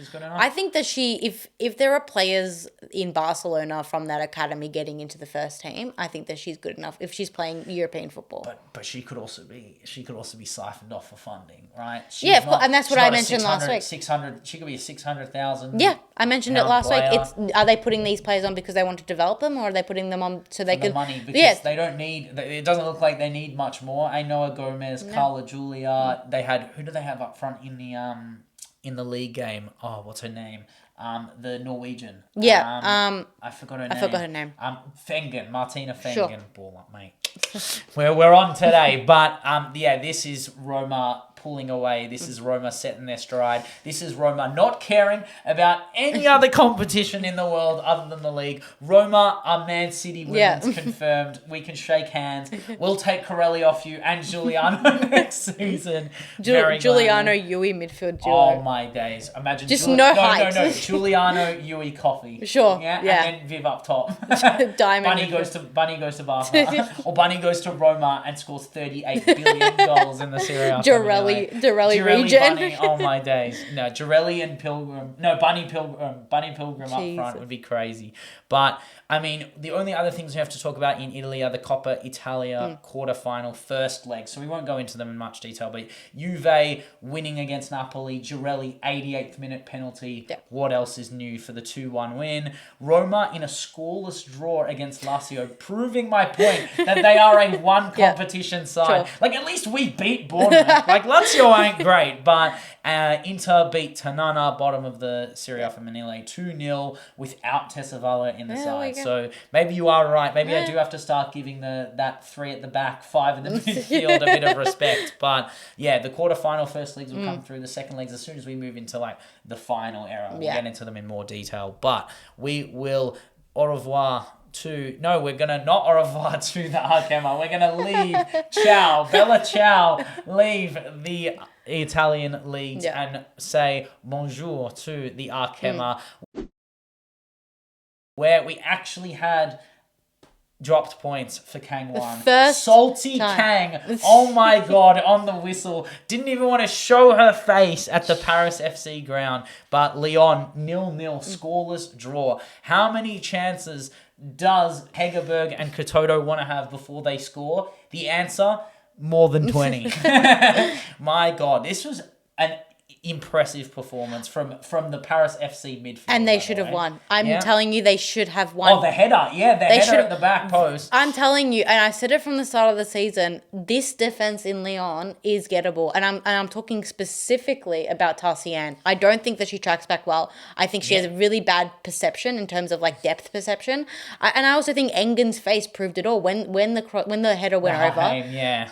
that if there are players in Barcelona from that academy getting into the first team, I think that she's good enough if she's playing European football. But she could also be siphoned off for funding, right? Of course, and that's what I mentioned last week. 600. She could be a 600,000. Yeah, I mentioned it last week. Are they putting these players on because they want to develop them, or are they putting them on so they could money? Because they don't need. It doesn't look like they need much more. I know Gomez, Carla Julia. They had who do they have up front in the league game? Oh, what's her name? The Norwegian. Yeah. I forgot her name. Fengen, Martina Fengen. Sure. Ball up, mate. We're on today, but this is Roma pulling away. This is Roma setting their stride. This is Roma not caring about any other competition in the world other than the league. Roma are Man City Women's confirmed. We can shake hands. We'll take Corelli off you and Giuliano next season. Giuliano Yui midfield duo. Oh my days! Imagine just height. No. Giuliano Yui coffee. Sure. Yeah. And then Viv up top. Diamond. Bunny goes to Barca, or Bunny goes to Roma and scores 38 billion goals in the Serie A. Dorelli region. Bunny, oh my days. No, Dorelli and Pilgrim. No, Bunny Pilgrim up front would be crazy. But I mean, the only other things we have to talk about in Italy are the Coppa Italia quarterfinal first leg. So we won't go into them in much detail, but Juve winning against Napoli, Girelli 88th minute penalty. Yep. What else is new for the 2-1 win? Roma in a scoreless draw against Lazio, proving my point that they are a one competition side. Sure. Like at least we beat Bournemouth. Like Lazio ain't great, but Inter beat Tanana, bottom of the Serie A Femminile, 2-0 without Tessavala in the side. So maybe you are right. Maybe I do have to start giving that 3 at the back, 5 in the midfield a bit of respect. But yeah, the quarterfinal first legs will come through. The second legs, as soon as we move into like the final era, we'll get into them in more detail. But we will au revoir to... No, we're going to not au revoir to the ARKEMA. We're going to leave Bella Ciao, leave the Italian leagues and say bonjour to the ARKEMA, where we actually had dropped points for Kang 1. Salty Kang, oh my God, on the whistle. Didn't even want to show her face at the Paris FC ground. But Lyon, 0-0, scoreless draw. How many chances does Hegerberg and Katoto want to have before they score? The answer, more than 20. My God, this was an impressive performance from the Paris FC midfield. And they should have won. I'm telling you, they should have won. Oh, the header. Yeah, the header at the back post. I'm telling you, and I said it from the start of the season, this defense in Lyon is gettable. And I'm talking specifically about Tassiane. I don't think that she tracks back well. I think she has a really bad perception in terms of like depth perception. And I also think Engen's face proved it all when the header went over.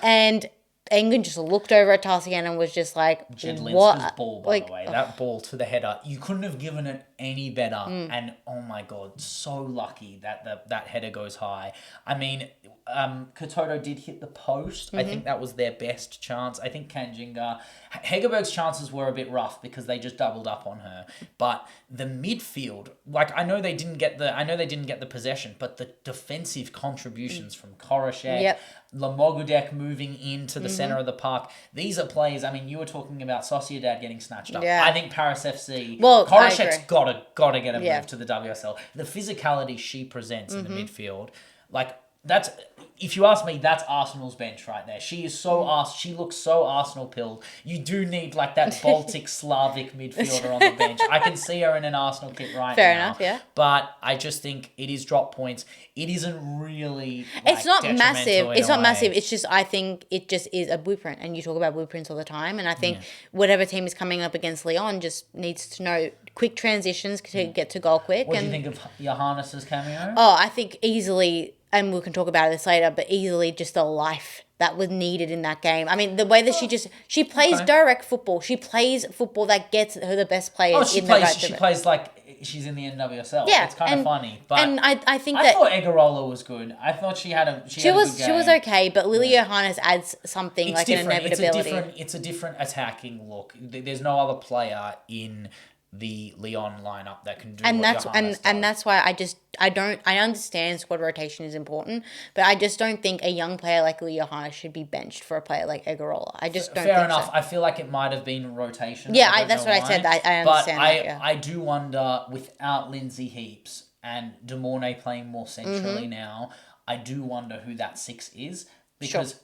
And Engen just looked over at Tassiane and was just like, what? Ball, by the way. That ball to the header. You couldn't have given it any better. And oh my God, so lucky that that header goes high. I mean, Katoto did hit the post. I think that was their best chance. I think Hegerberg's chances were a bit rough because they just doubled up on her. But the midfield, like I know they didn't get the possession, but the defensive contributions from Koroshek, Lamogudek moving into the center of the park. These are plays. I mean, you were talking about Sociedad getting snatched up. Yeah. I think Paris FC. Well, Koroshek's gotta get a move to the WSL. The physicality she presents in the midfield, like that's. If you ask me, that's Arsenal's bench right there. She is so she looks so Arsenal pilled. You do need like that Baltic Slavic midfielder on the bench. I can see her in an Arsenal kit right now. Fair enough, yeah. But I just think it is drop points. It isn't really. Like, it's not massive. It's not way. massive. It's just I think it just is a blueprint, and you talk about blueprints all the time. And I think whatever team is coming up against Lyon just needs to know quick transitions to get to goal quick. What do you think of Johannes's cameo? Oh, I think easily. And we can talk about this later, but easily just the life that was needed in that game. I mean, the way that she plays direct football. She plays football that gets her the best players she plays like she's in the NWSL. Yeah, it's kind of funny. But I think I thought Egarola was good. I thought she had a good game. She was okay, but Lily Johannes adds something it's like different. an inevitability. It's a different attacking look. There's no other player in the Lyon lineup that can do and that's why I understand squad rotation is important, but I just don't think a young player like Lee Johannes should be benched for a player like Egarola. I just don't think Fair enough. so. I feel like it might have been rotation. Yeah, that's what I said. I understand but I do wonder, without Lindsay Heaps and De Mornay playing more centrally now, I do wonder who that 6 is, because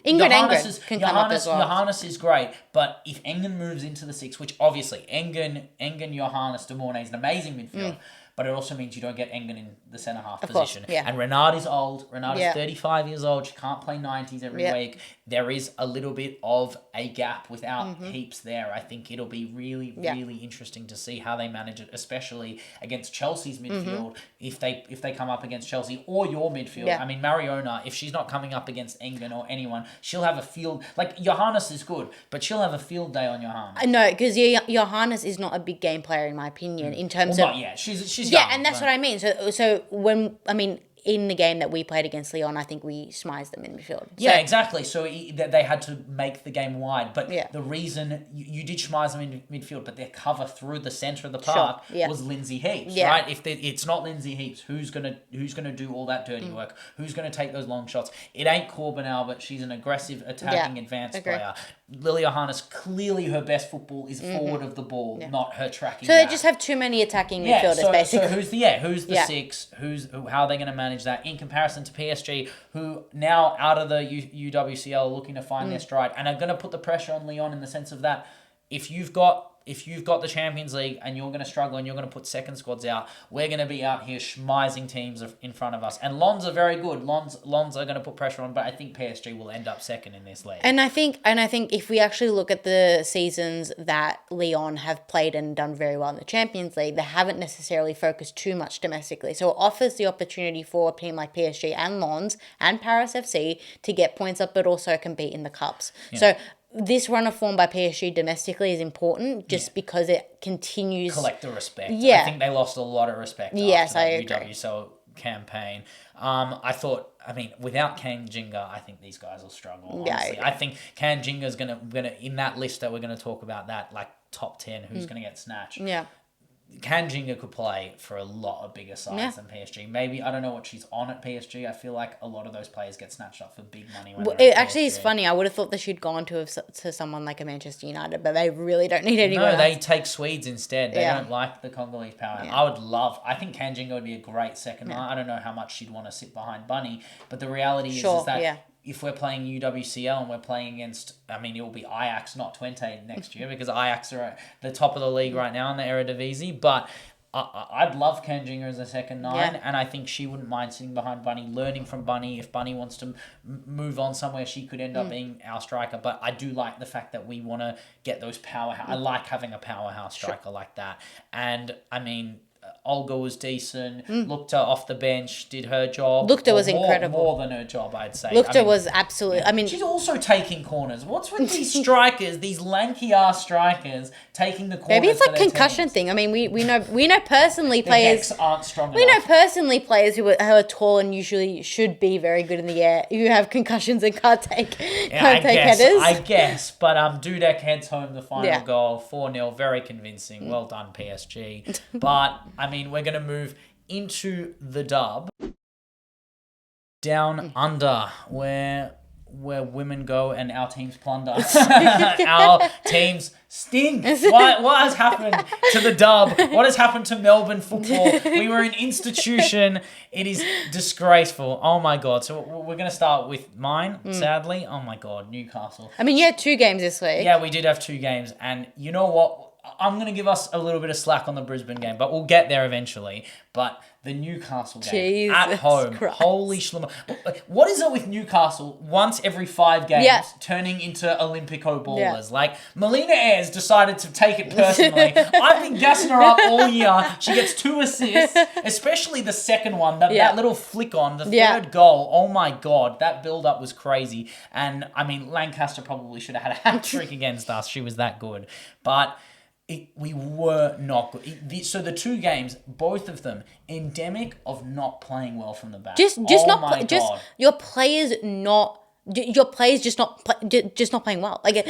Ingrid Johannes can come up as well. Johannes is great, but if Engen moves into the 6, which obviously Engen, Johannes, De Mornay is an amazing midfield, but it also means you don't get Engen in the centre half position. Course, yeah. And Renard is old. Renard is 35 years old. She can't play 90s every week. There is a little bit of a gap without Heaps there. I think it'll be really, really interesting to see how they manage it, especially against Chelsea's midfield. If they come up against Chelsea or your midfield. Yeah. I mean, Mariona, if she's not coming up against Engen or anyone, she'll have a field. Like, Johannes is good, but she'll have a field day on Johannes. No, because Johannes is not a big game player in my opinion. In terms of not yet. She's yeah, young, and that's what I mean. So when in the game that we played against Lyon, I think we smized them in midfield. Yeah, exactly. So they had to make the game wide. But the reason you did schmize them in midfield, but their cover through the centre of the park was Lindsay Heaps, right? If it's not Lindsay Heaps, who's gonna do all that dirty work? Who's gonna take those long shots? It ain't Corbin Albert. She's an aggressive, attacking, advanced player. Lily Johannes, clearly her best football is forward of the ball, not her tracking. So they just have too many attacking midfielders, basically. So who's the 6? How are they going to manage that in comparison to PSG, who now out of the UWCL are looking to find their stride and are going to put the pressure on Lyon in the sense of that if you've got the Champions League and you're going to struggle and you're going to put second squads out, we're going to be out here schmizing teams in front of us. And Lons are very good. Lons are going to put pressure on, but I think PSG will end up second in this league. And I think if we actually look at the seasons that Lyon have played and done very well in the Champions League, they haven't necessarily focused too much domestically. So it offers the opportunity for a team like PSG and Lons and Paris FC to get points up, but also compete in the cups. Yeah. So this run of form by PSG domestically is important just because it continues... Collect the respect. Yeah. I think they lost a lot of respect after that UWSL campaign. I thought, without Kang Jinga, I think these guys will struggle, honestly. Yeah, I think Kang Jinga's gonna in that list that we're going to talk about, that like top 10, who's going to get snatched. Yeah. Kang Jinga could play for a lot of bigger sides than PSG. Maybe, I don't know what she's on at PSG. I feel like a lot of those players get snatched up for big money. It actually is funny. I would have thought that she'd gone to someone like a Manchester United, but they really don't need anyone. No, they take Swedes instead. They don't like the Congolese power. Yeah. I think Kang Jinga would be a great second line. I don't know how much she'd want to sit behind Bunny, but the reality is that if we're playing UWCL and we're playing against, it will be Ajax, not Twente next year, because Ajax are at the top of the league right now in the Eredivisie. But I'd love Kanjinger as a second 9, and I think she wouldn't mind sitting behind Bunny, learning from Bunny. If Bunny wants to move on somewhere, she could end up being our striker. But I do like the fact that we want to get those powerhouse. I like having a powerhouse striker like that. And Olga was decent. Lukta off the bench did her job. Lukta was incredible. More than her job, I'd say. Lukta was absolutely... I mean... She's also taking corners. What's with these strikers, these lanky-ass strikers, taking the corners? Maybe it's like concussion thing. I mean, we know personally players... aren't strong We enough. know personally players who are tall and usually should be very good in the air, who have concussions and can't take headers. I guess. But Dudek heads home the final goal, 4-0, very convincing. Well done, PSG. But, I mean, we're going to move into the dub. Down under, where women go and our teams plunder. Our teams stink. What has happened to the dub? What has happened to Melbourne football? We were an institution. It is disgraceful. Oh my God. So we're going to start with mine, sadly. Oh my God, Newcastle. I mean, you had 2 games this week. Yeah, we did have 2 games. And you know what? I'm going to give us a little bit of slack on the Brisbane game, but we'll get there eventually. But the Newcastle game at home, Christ. Holy shlimmer. What is it with Newcastle once every 5 games turning into Olympico ballers? Yeah. Like, Melina Ayres decided to take it personally. I've been gassing her up all year. She gets 2 assists, especially the second one, that little flick on, the third goal. Oh my God, that build-up was crazy. And, I mean, Lancaster probably should have had a hat-trick against us. She was that good. But... we were not good. So the 2 games, both of them, endemic of not playing well from the back. Just your players just not playing well. Like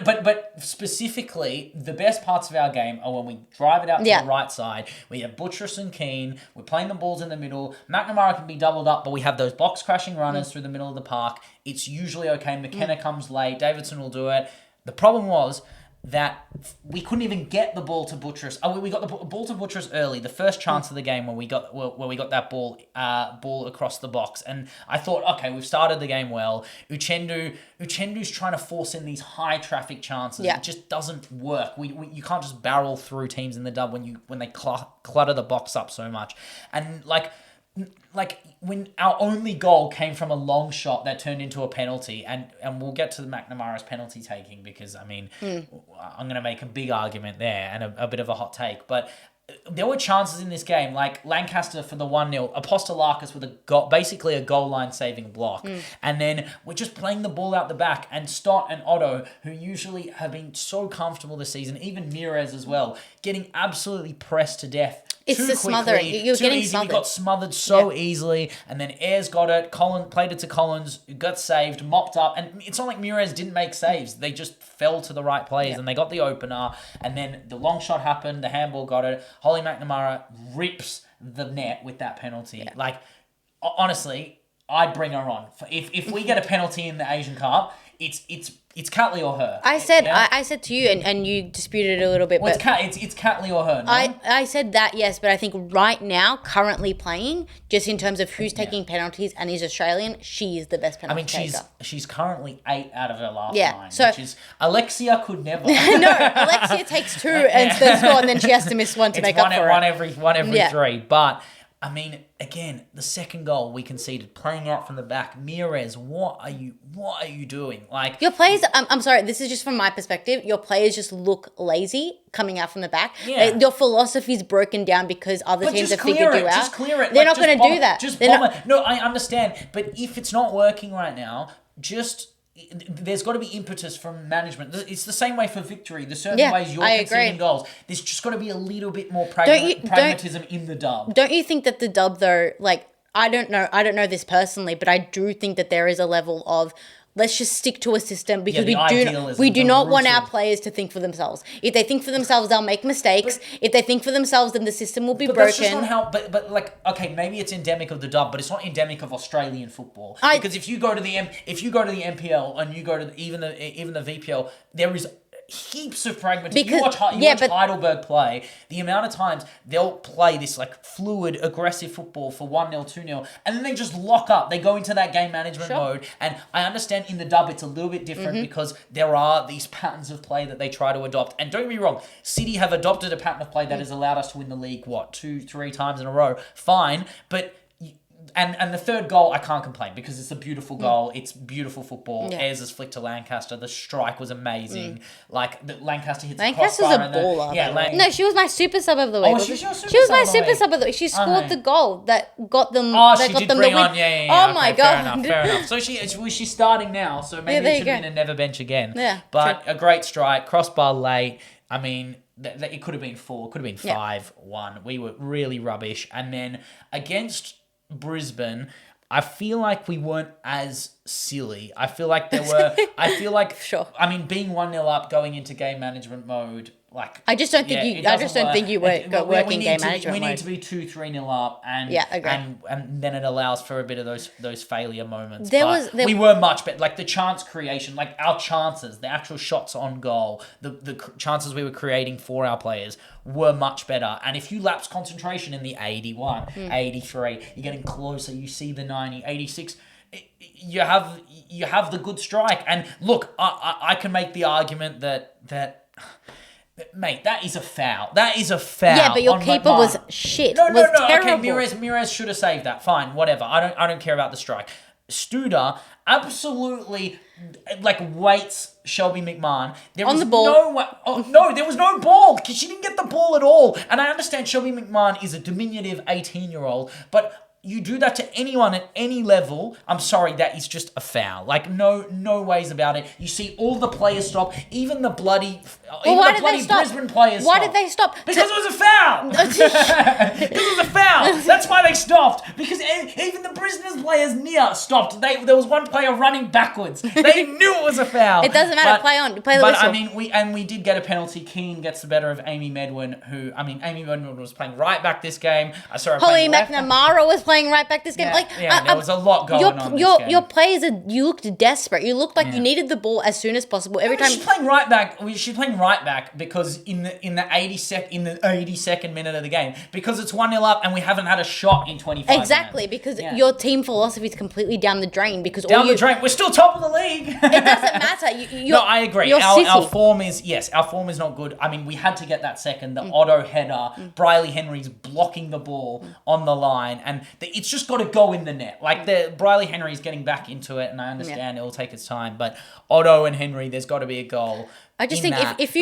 but specifically, the best parts of our game are when we drive it out to the right side. We have Buttress and Keane. We're playing the balls in the middle. McNamara can be doubled up, but we have those box crashing runners through the middle of the park. It's usually okay. McKenna comes late. Davidson will do it. The problem was that we couldn't even get the ball to Buttress. We got the ball to Buttress early, the first chance of the game when we got that ball across the box. And I thought, okay, we've started the game well. Uchendu's trying to force in these high traffic chances. It just doesn't work. You can't just barrel through teams in the dub when they clutter the box up so much. And like when our only goal came from a long shot that turned into a penalty, and we'll get to the McNamara's penalty taking because, I mean, I'm going to make a big argument there and a bit of a hot take, but there were chances in this game, like Lancaster for the 1-0, Apostolakis with basically a goal line saving block. And then we're just playing the ball out the back, and Stott and Otto, who usually have been so comfortable this season, even Mirez as well, getting absolutely pressed to death. It's the smothering. You're getting smothered. We got smothered so easily, and then Ayres got it. Collins played it to Collins, got saved, mopped up, and it's not like Mirez didn't make saves. They just fell to the right players, and they got the opener, and then the long shot happened, the handball got it. Holly McNamara rips the net with that penalty. Like, honestly, I'd bring her on. If we get a penalty in the Asian Cup, it's Catley or her. I said to you, and you disputed it a little bit. Well, it's Catley or her. No? I said that, yes, but I think right now, currently playing, just in terms of who's taking penalties and is Australian, she is the best penalty taker. She's currently 8 out of her last 9, which is Alexia could never. No, Alexia takes 2 and score, and then she has to miss one to make up for it. One every 3, but. I mean, again, the second goal we conceded, playing out from the back. Mirez, what are you doing? Like, your players, I'm sorry, this is just from my perspective. Your players just look lazy coming out from the back. Yeah. Your philosophy's broken down because other teams have figured you out. Just clear it. They're not going to do that. Just bomb it. No, I understand. But if it's not working right now, there's got to be impetus from management. It's the same way for Victory. There's certain ways you're conceding goals. There's just got to be a little bit more pragmatism in the dub. Don't you think that the dub, though, like, I don't know this personally, but I do think that there is a level of let's just stick to a system because we do not want our players to think for themselves. If they think for themselves, they'll make mistakes. If they think for themselves, then the system will be broken. That's just not how. But like, okay, maybe it's endemic of the dub, but it's not endemic of Australian football. Because if you go to the NPL and you go to even the VPL, there is heaps of pragmatism. You watch Heidelberg play, the amount of times they'll play this like fluid, aggressive football for 1-0, 2-0, and then they just lock up. They go into that game management mode. And I understand in the dub it's a little bit different because there are these patterns of play that they try to adopt. And don't get me wrong, City have adopted a pattern of play that has allowed us to win the league, 2-3 times in a row. Fine, but And the third goal, I can't complain because it's a beautiful goal. It's beautiful football. Ayers' flick to Lancaster. The strike was amazing. Like, Lancaster hits the crossbar. Lancaster's a baller. Yeah, no, she was my super sub of the week. Oh, she's your super she was sub my of the super week. sub of the week. She scored the goal that got them. Oh, that she got did them bring the win. on. Yeah. Oh Okay, my god. Fair enough. So she's starting now. So maybe it should have been a never bench again. Yeah, but a great strike, crossbar late. I mean, it could have been 4, could have been 5-1. We were really rubbish. And then against Brisbane, I feel like we weren't as silly. I feel like there were. I feel like. Sure. I mean, being 1-0 up, going into game management mode. Like, I just don't think you. I just don't think you work in game management. We need to be 2-3-0 up, and and then it allows for a bit of those failure moments. We were much better. Like the chance creation, like our chances, the actual shots on goal, the chances we were creating for our players were much better. And if you lapse concentration in the 81, 83, you're getting closer. You see the 90, 86. You have the good strike. And look, I can make the argument that. Mate, that is a foul. That is a foul. Yeah, but your keeper was shit. No. Terrible. Okay, Mires should have saved that. Fine, whatever. I don't care about the strike. Studer absolutely waits Shelby McMahon. There on was the ball. No way. Oh, no, there was no ball because she didn't get the ball at all. And I understand Shelby McMahon is a diminutive 18-year-old, but you do that to anyone at any level, I'm sorry, that is just a foul. Like, no ways about it. You see all the players stop, even the bloody Brisbane players Why did they stop? Because it was a foul! Because it was a foul! That's why they stopped. Because even the Brisbane players near stopped. There was one player running backwards. They knew it was a foul. It doesn't matter. Play the whistle. But, I mean, we did get a penalty. Keane gets the better of Amy Medwin, Amy Medwin was playing right back this game. I saw her Holly McNamara was playing right back this game. There was a lot going on this game. Your players, you looked desperate. You looked like you needed the ball as soon as possible. Every time she's playing right back. She's playing right back because in the 82nd minute of the game, because it's 1-0 up and we haven't had a shot in 25 minutes. Exactly, because your team philosophy is completely down the drain. Because the drain. We're still top of the league. It doesn't matter. No, I agree. Our form is not good. I mean, we had to get that second. The Otto header, Briley Henry's blocking the ball on the line, and it's just got to go in the net. Like Briley Henry's getting back into it, and I understand it will take its time, but Otto and Henry, there's got to be a goal. I just think if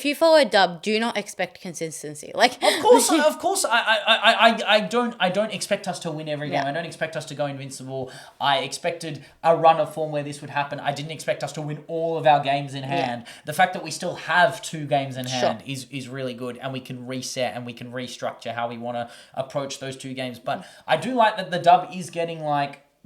you follow a dub, do not expect consistency. Like of course, I don't expect us to win every game. I don't expect us to go invincible. I expected a run of form where this would happen. I didn't expect us to win all of our games in hand. The fact that we still have 2 games in hand is really good, and we can reset and we can restructure how we want to approach those 2 games. But I do like that the dub is getting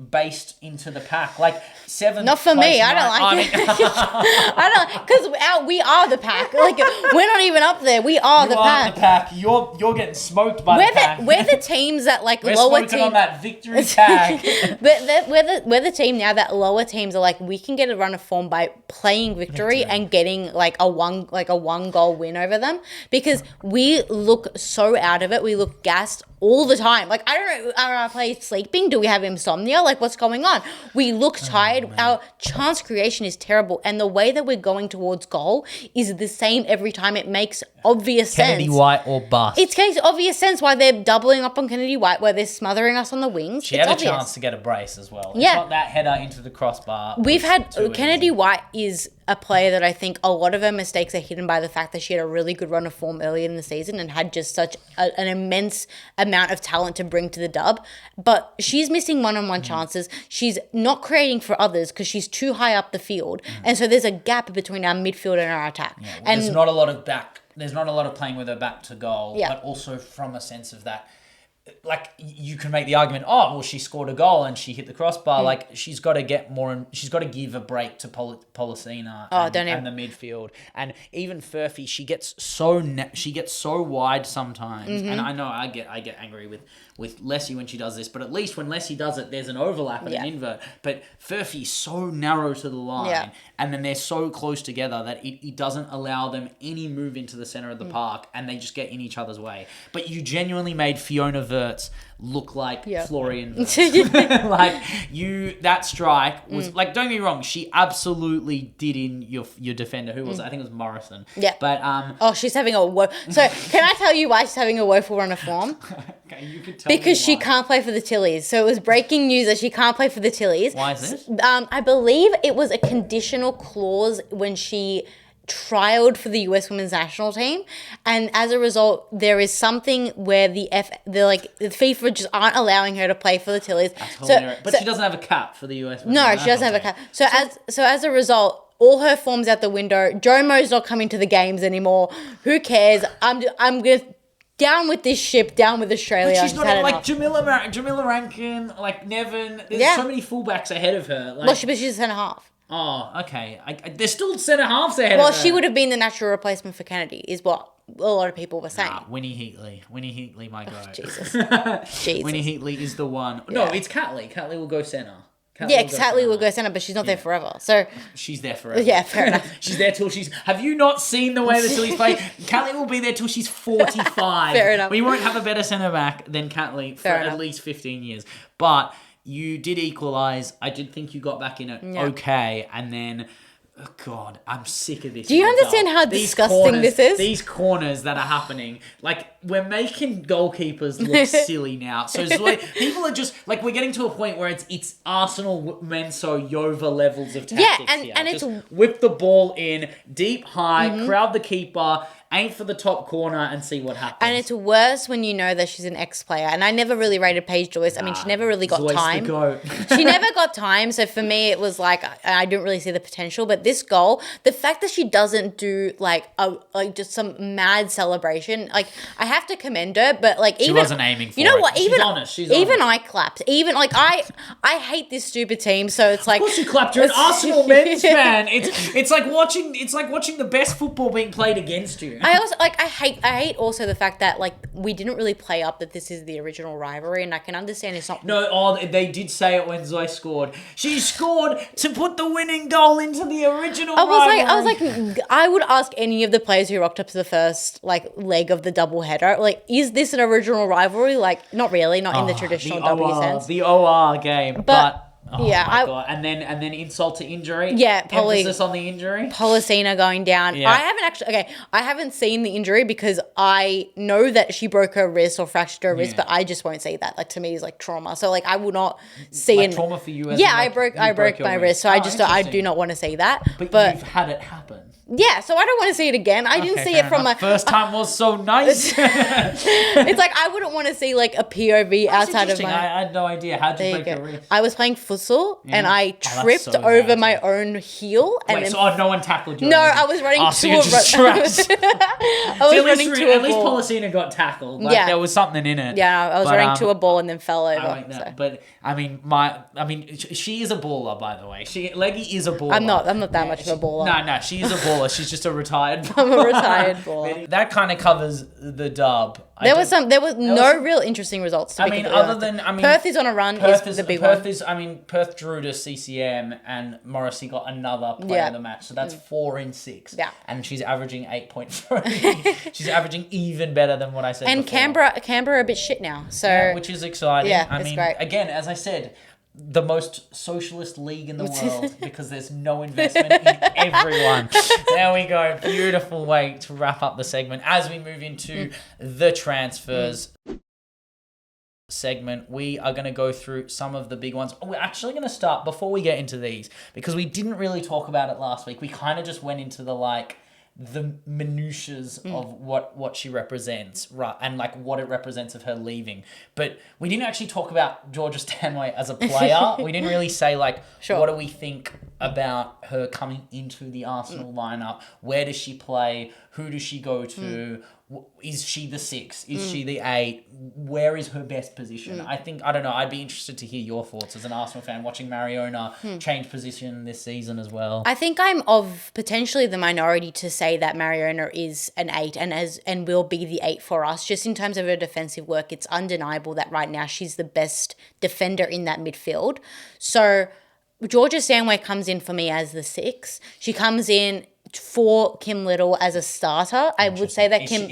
based into the pack, 7th. Not for me. I don't like it. I don't, because we are the pack. We're not even up there. We are the pack. The pack. You're getting smoked by the pack. We're the teams that we're lower teams on that victory tag. But we're the team now that lower teams are we can get a run of form by playing victory and getting a one goal win over them, because we look so out of it. We look gassed all the time. I don't know, are our players sleeping? Do we have insomnia? What's going on? We look tired. Our chance creation is terrible. And the way that we're going towards goal is the same every time. It makes obvious sense. Kennedy White or bust. It makes obvious sense why they're doubling up on Kennedy White, where they're smothering us on the wings. She had a chance to get a brace as well. Yeah. It's not that header into the crossbar. We've had Kennedy White is a player that I think a lot of her mistakes are hidden by the fact that she had a really good run of form early in the season and had just such an immense amount of talent to bring to the dub. But she's missing one-on-one chances. She's not creating for others because she's too high up the field. And so there's a gap between our midfield and our attack. Yeah, well, there's not a lot of playing with her back to goal, but also from a sense of that, you can make the argument, she scored a goal and she hit the crossbar. She's got to get more, and she's got to give a break to Policina and the midfield. And even Furphy, she gets so wide sometimes. And I know I get angry with Leslie when she does this, but at least when Leslie does it, there's an overlap and an invert. But Furphy's so narrow to the line, and then they're so close together that it doesn't allow them any move into the center of the park, and they just get in each other's way. But you genuinely made Fiona Ver skirts look like Yeah. Florian. That strike was like, don't get me wrong, she absolutely did in your defender. Who was it? I think it was Morrison. Yeah. But she's having a So can I tell you why she's having a woeful run of form? okay, you could tell Because me she why. can't play for the Tillies. So it was breaking news that she can't play for the Tillies. Why is this? I believe it was a conditional clause when she trialed for the US women's national team, and as a result there is something where the FIFA just aren't allowing her to play for the Tillies. But she doesn't have a cap for the US. No, she doesn't have a cap. So as a result, all her form's out the window. Jomo's not coming to the games anymore. Who cares? I'm gonna down with this ship, down with Australia. But she's not like Jamila Rankin, like Nevin. There's so many fullbacks ahead of her. Like, well, she's a centre half. Oh, okay. There's still centre halves ahead of her. Well, she would have been the natural replacement for Kennedy, is what a lot of people were saying. Winnie Heatley, my guy. Jesus. Winnie Heatley is the one. No, it's Catley. Catley will go centre. Catley will go centre, but she's not there forever. So she's there forever. Yeah, fair enough. She's there till she's... Have you not seen the way the Tillies play? Catley will be there till she's 45. Fair enough. We won't have a better centre-back than Catley for at least 15 years. But... you did equalise. I did think you got back in it okay. And then, oh God, I'm sick of this. Do you understand how disgusting this is? These corners that are happening. Like, we're making goalkeepers look silly now. So people are just, like, we're getting to a point where it's Arsenal, Menso, Yova levels of tactics here. And just it's... whip the ball in, deep, high, crowd the keeper, aim for the top corner and see what happens. And it's worse when you know that she's an ex-player. And I never really rated Paige Joyce. I mean, she never really got Zoy's time. The goat. She never got time. So for me, it was like, I didn't really see the potential. But this goal, the fact that she doesn't do like just some mad celebration, like I have to commend her. But like she wasn't aiming for it. You know what? She's honest. Even I clapped. Even like I hate this stupid team. So it's like, of course you clapped. You're an Arsenal men's fan. It's like watching the best football being played against you. I also I hate also the fact that like we didn't really play up that this is the original rivalry, and I can understand it's not. No, they did say it when Zoe scored. She scored to put the winning goal into the original rivalry. I would ask any of the players who rocked up to the first like leg of the double header, like, is this an original rivalry? Like, not really, not in the traditional W sense. The OR game, but. Oh yeah, my God. And then insult to injury. Yeah, emphasis on the injury. Policina going down. Yeah. I haven't seen the injury because I know that she broke her wrist or fractured her wrist, but I just won't see that. Like, to me, it's like trauma. So like I will not see trauma for you. I broke my wrist, so I do not want to see that. But you've had it happen. Yeah, so I don't want to see it again. I didn't see it from a... First time was so nice. It's like I wouldn't want to see like a POV outside of my... I had no idea. How'd you break your wrist? I was playing futsal and I tripped over my own heel. And no one tackled you? No, I was running At least Policina got tackled. Like, there was something in it. Yeah, I was running to a ball and then fell over. I like that. So. But I mean, she is a baller, by the way. Leggy is a baller. I'm not that much of a baller. No, she is a baller. She's just a retired baller. I'm a retired baller. That kind of covers the dub. There was no real interesting results to be Perth is on a run. Perth drew to CCM and Morrissey got another player of the match. So that's 4 in 6. Yeah. And she's averaging 8.3. She's averaging even better than what I said before. And Canberra are a bit shit now. So which is exciting. Yeah, it's great. Again, as I said, the most socialist league in the world because there's no investment in everyone. There we go. Beautiful way to wrap up the segment. As we move into the transfers segment, we are going to go through some of the big ones. We're actually going to start, before we get into these, because we didn't really talk about it last week. We kind of just went into the minutiae of what she represents, right, and like what it represents of her leaving. But we didn't actually talk about Georgia Stanway as a player. We didn't really say what do we think about her coming into the Arsenal lineup? Where does she play? Who does she go to? Is she the 6? Is she the 8? Where is her best position? I don't know. I'd be interested to hear your thoughts as an Arsenal fan watching Mariona change position this season as well. I think I'm of potentially the minority to say that Mariona is an 8 and will be the 8 for us. Just in terms of her defensive work, it's undeniable that right now she's the best defender in that midfield. So Georgia Stanway comes in for me as the 6. She comes in for Kim Little as a starter. I would say that Kim...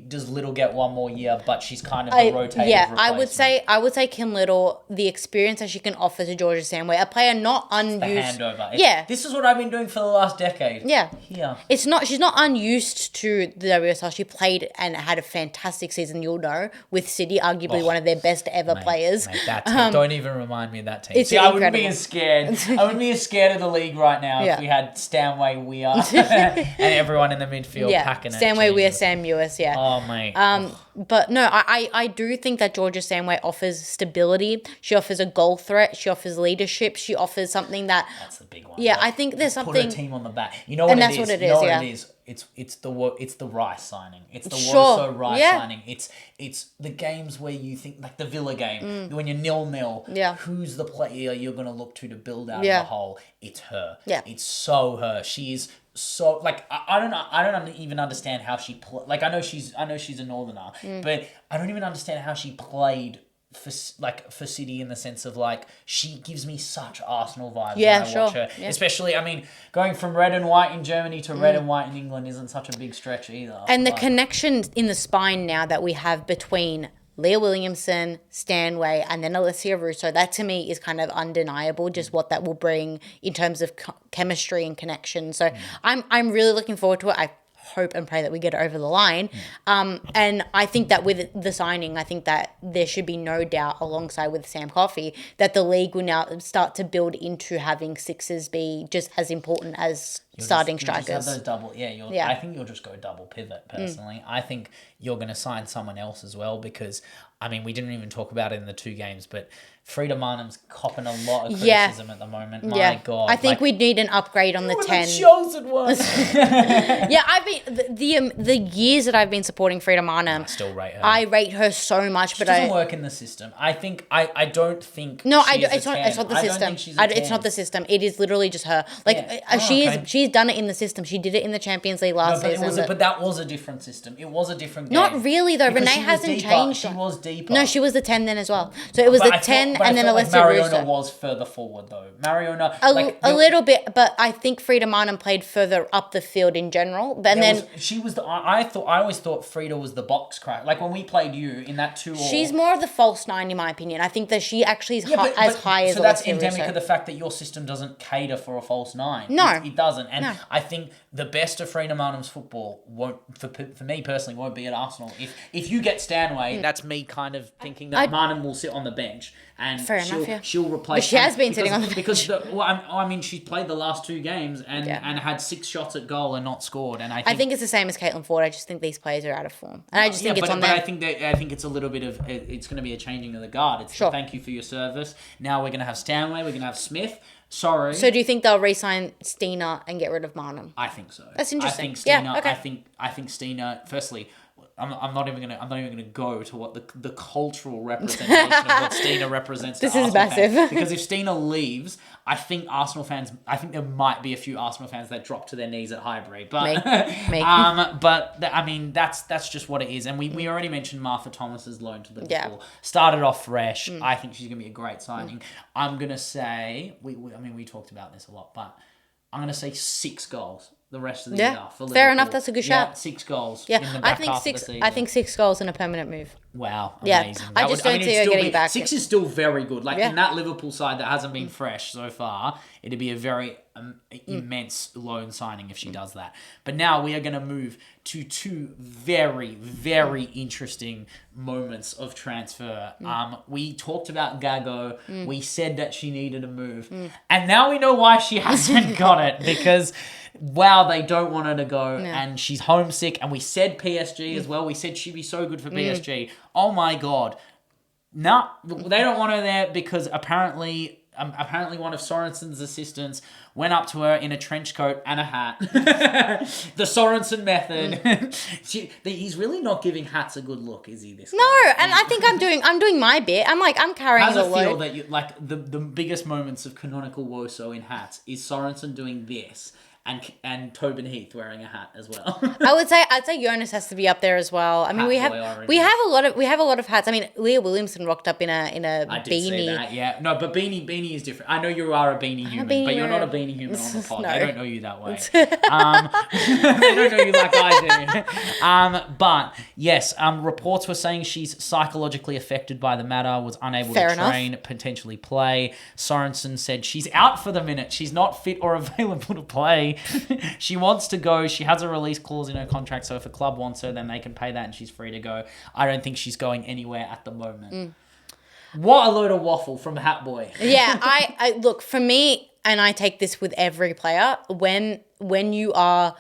Does Little get one more year, but she's kind of the rotated replacement? I would say Kim Little, the experience that she can offer to Georgia Samway, a player not unused... The handover. Yeah. This is what I've been doing for the last decade. Yeah. Here. She's not unused to the WSL. She played and had a fantastic season, you'll know, with City, arguably one of their best ever players. Mate, that team, don't even remind me of that team. It's incredible. I wouldn't be as scared. I wouldn't be as scared of the league right now if we had Stanway, Weir, and everyone in the midfield packing it. Stanway, Weir, Sam Ewis, Oh, mate. But no, I do think that Georgia Samway offers stability. She offers a goal threat. She offers leadership. She offers something that... That's the big one. Yeah, I think there's something... Put a team on the back. You know what it is? What it you know is, what it is? It's the Rice signing. It's the Woso Woso Rice signing. It's the games where you think, like the Villa game, when you're 0-0. Yeah. Who's the player you're going to look to build out of the hole? It's her. Yeah. It's so her. She is so, like, I don't even understand how she like, I know she's a northerner, but I don't even understand how she played for City, in the sense of, like, she gives me such Arsenal vibes when I watch her. Yeah. Especially, I mean, going from red and white in Germany to red and white in England isn't such a big stretch either. And the connection in the spine now that we have between Leah Williamson, Stanway, and then Alessia Russo, that to me is kind of undeniable, just what that will bring in terms of chemistry and connection. So I'm really looking forward to it. I hope and pray that we get it over the line. And I think that with the signing, I think that there should be no doubt, alongside with Sam Coffey, that the league will now start to build into having sixes be just as important as starting strikers. Just have those double, I think you'll just go double pivot, personally. I think you're going to sign someone else as well, because, I mean, we didn't even talk about it in the 2 games, but Frida Marnham's copping a lot of criticism at the moment. My God. I think we'd need an upgrade on the 10. Chosen one. I've been the years that I've been supporting Frida Marnham. I still rate her. I rate her so much, but she doesn't work in the system. I don't think. No, it's not the system. It's not the system. It is literally just her. Like she's done it in the system. She did it in the Champions League last season. But that was a different system. It was a different game. Not really though. Renee hasn't changed. She was deeper. No, she was the 10 then as well. So it was the 10 and then Alessia Russo. Mariona was further forward though. Mariona a little bit, but I think Frida Marnham played further up the field in general. But then she was I always thought Frida was the box crack. Like when we played you in that 2-all. She's more of the false 9 in my opinion. I think that she actually is as high as Alessia Russo. So that's endemic of the fact that your system doesn't cater for a false 9. No, it doesn't. And I think the best of Frida Marnham's football won't, for me personally, won't be at Arsenal. If you get Stanway, that's me kind of thinking that Marnham will sit on the bench and she'll replace. But she has been sitting on the bench because she's played the last 2 games and had 6 shots at goal and not scored. And I think it's the same as Caitlin Ford. I just think these players are out of form, and I just think it's on them. But I think it's a little bit of it's going to be a changing of the guard. It's thank you for your service. Now we're going to have Stanway. We're going to have Smith. Sorry. So do you think they'll re-sign Stina and get rid of Marnham? I think so. That's interesting. I think Stina. I think Stina. Firstly, I'm not even gonna go to what the cultural representation of what Stina represents. This is massive. Because if Stina leaves, I think there might be a few Arsenal fans that drop to their knees at Highbury. But that's just what it is. And we already mentioned Martha Thomas's loan to Liverpool. Yeah. Started off fresh. I think she's gonna be a great signing. I'm gonna say we talked about this a lot, but I'm gonna say 6 goals. The rest of the year for Liverpool. Fair enough, that's a good shout. 6 goals. Yeah, in the back half of the season. I think 6 goals in a permanent move. Wow, amazing. Yeah, I just don't see her getting back. 6 is still very good. Like in that Liverpool side that hasn't been fresh so far, it'd be a very immense loan signing if she does that. But now we are going to move to 2 very, very interesting moments of transfer. We talked about Gago. We said that she needed a move. And now we know why she hasn't got it, because wow, they don't want her to go, and she's homesick. And we said PSG as well. We said she'd be so good for PSG. Oh my God. No, they don't want her there because apparently one of Sorensen's assistants went up to her in a trench coat and a hat. The Sorensen method. He's really not giving hats a good look, is he? This guy? No, and I think I'm doing my bit. I'm carrying the load. How does it feel that you like the biggest moments of canonical Woso in hats is Sorensen doing this and Tobin Heath wearing a hat as well. I'd say Jonas has to be up there as well. I mean, we have a lot of hats. I mean, Leah Williamson rocked up in a I did beanie. see that, yeah. No, but beanie is different. I know you are a beanie human, but you're not a beanie human on the pod. No. They don't know you that way. They don't know you like I do. But yes, reports were saying she's psychologically affected by the matter, was unable to train, potentially play. Sorensen said she's out for the minute. She's not fit or available to play. She wants to go. She has a release clause in her contract, so if a club wants her, then they can pay that and she's free to go. I don't think she's going anywhere at the moment. What a load of waffle from Hat Boy. Yeah, I look, for me, and I take this with every player, when you are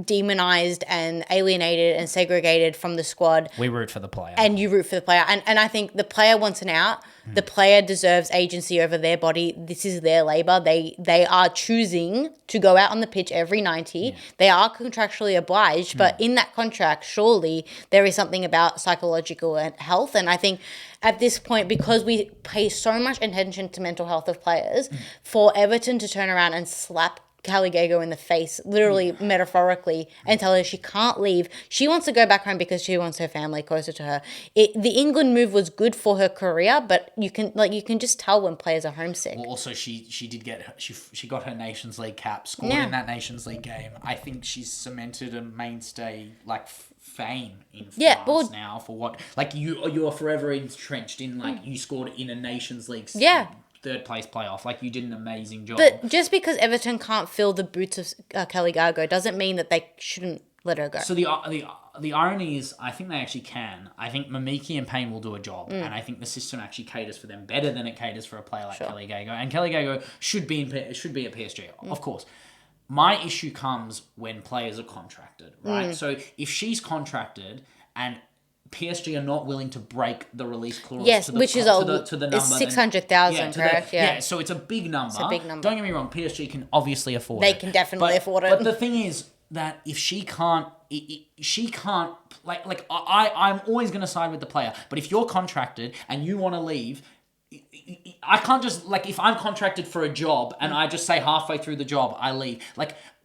demonized and alienated and segregated from the squad, we root for the player. And you root for the player. And I think the player wants an out. The player deserves agency over their body. This is their labor. They are choosing to go out on the pitch every 90. Yeah. They are contractually obliged, but in that contract, surely there is something about psychological health. And I think at this point, because we pay so much attention to mental health of players, for Everton to turn around and slap Kelly Gago in the face, literally metaphorically, and tell her she can't leave. She wants to go back home because she wants her family closer to her. The England move was good for her career, but you can just tell when players are homesick. Well, also she did get she got her Nations League cap, scored in that Nations League game. I think she's cemented a mainstay fame in France now for what you are forever entrenched in you scored in a Nations League. Third place playoff. You did an amazing job. But just because Everton can't fill the boots of Kelly Gago doesn't mean that they shouldn't let her go. So the irony is, I think they actually can. I think Mamiki and Payne will do a job, and I think the system actually caters for them better than it caters for a player like Kelly Gago. And Kelly Gago should be at PSG, of course. My issue comes when players are contracted, right? So if she's contracted and PSG are not willing to break the release clause. Yes, to the, which is to the number. It's 600,000, correct? Yeah, so it's a big number. It's a big number. Don't get me wrong, PSG can obviously afford it. They can definitely afford it. But the thing is that if she can't, I'm always going to side with the player. But if you're contracted and you want to leave, I can't just, if I'm contracted for a job and I just say halfway through the job, I leave.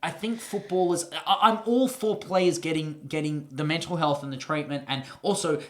I think footballers, I'm all for players getting the mental health and the treatment, and also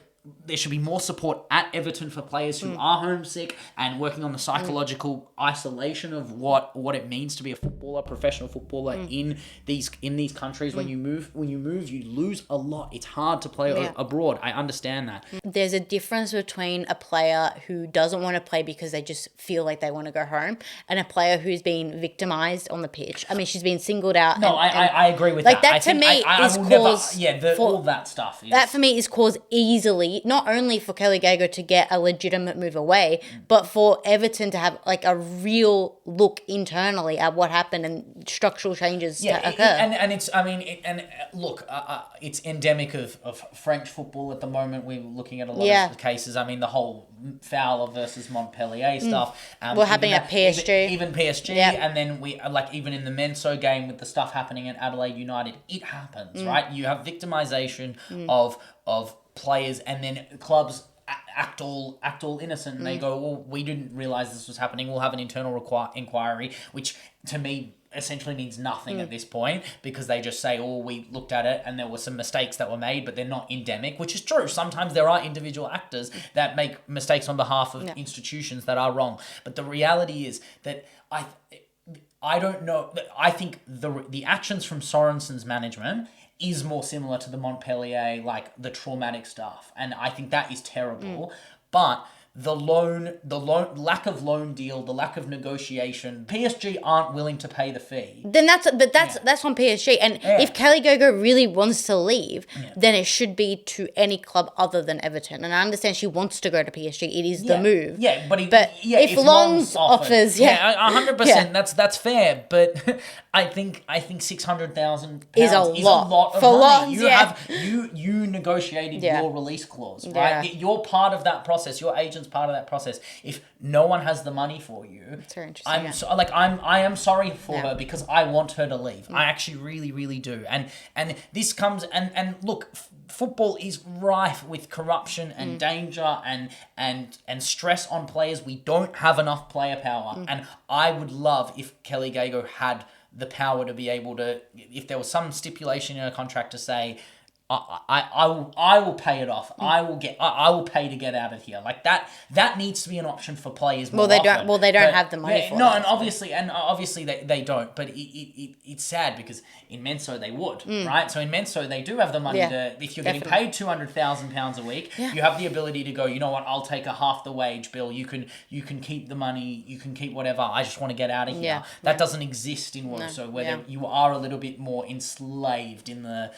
there should be more support at Everton for players who are homesick and working on the psychological isolation of what it means to be a footballer, professional footballer in these countries. When you move, you lose a lot. It's hard to play abroad. I understand that. There's a difference between a player who doesn't want to play because they just feel like they want to go home, and a player who's been victimized on the pitch. I mean, she's been singled out. No, I agree with that. That to me is cause all that stuff. That for me is cause easily, not only for Kelly Gago to get a legitimate move away, but for Everton to have a real look internally at what happened and structural changes to occur. And it's, it's endemic of French football at the moment. We're looking at a lot of cases. I mean, the whole Fowler versus Montpellier stuff. Happening at PSG. Even PSG. Yep. And then we, even in the Menso game with the stuff happening at Adelaide United, it happens, right? You have victimization of players, and then clubs act all innocent, and they go, well, we didn't realise this was happening, we'll have an internal inquiry, which to me essentially means nothing at this point, because they just say, oh, we looked at it and there were some mistakes that were made, but they're not endemic, which is true. Sometimes there are individual actors that make mistakes on behalf of institutions that are wrong, but the reality is that I don't know, I think the actions from Sorensen's management is more similar to the Montpellier, the traumatic stuff. And I think that is terrible. But the lack of loan deal, the lack of negotiation, PSG aren't willing to pay the fee. Then that's on PSG. And if Kelly Gago really wants to leave, then it should be to any club other than Everton. And I understand she wants to go to PSG. It is the move. Yeah, but if Long's offers, 100%. That's fair. But I think £600,000 is a lot of for money. Long's, you negotiated your release clause, right? Yeah. You're part of that process. Your agent's part of that process. If no one has the money for you, it's very interesting. I am sorry for her, because I want her to leave. I actually really, really do. And this comes and look, football is rife with corruption and danger and stress on players. We don't have enough player power, and I would love if Kelly Gago had the power to be able to, if there was some stipulation in a contract to say, I will pay it off. I will pay to get out of here. Like that needs to be an option for players more often. They don't have the money for no, that. and obviously they don't. But it's sad because in Menso they would, right? So in Menso they do have the money to. If you're getting paid £200,000 a week, you have the ability to go. You know what? I'll take a half the wage bill. You can keep the money. You can keep whatever. I just want to get out of here. That doesn't exist in Woso, where you are a little bit more enslaved in the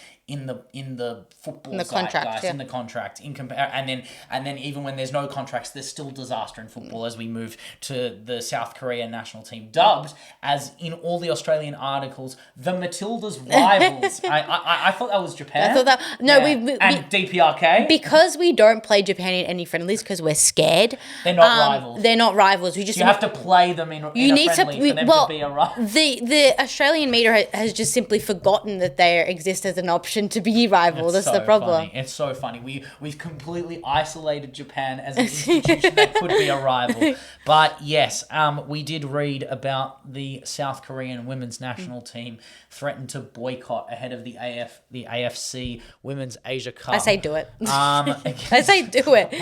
football contract, in the contract and then even when there's no contracts, there's still disaster in football as we move to the South Korean national team, dubbed as in all the Australian articles the Matildas rivals. I thought that was Japan. I thought that and DPRK, because we don't play Japan in any friendlies because we're scared. They're not rivals. They're not rivals. We just you have to play them in a friendly for them to be a rival. The Australian media has just simply forgotten that they exist as an option to be rival. That's the problem. Funny. It's so funny. We've completely isolated Japan as an institution that could be a rival. But yes, we did read about the South Korean women's national team threatened to boycott ahead of the AFC Women's Asia Cup. I say do it. I say do it.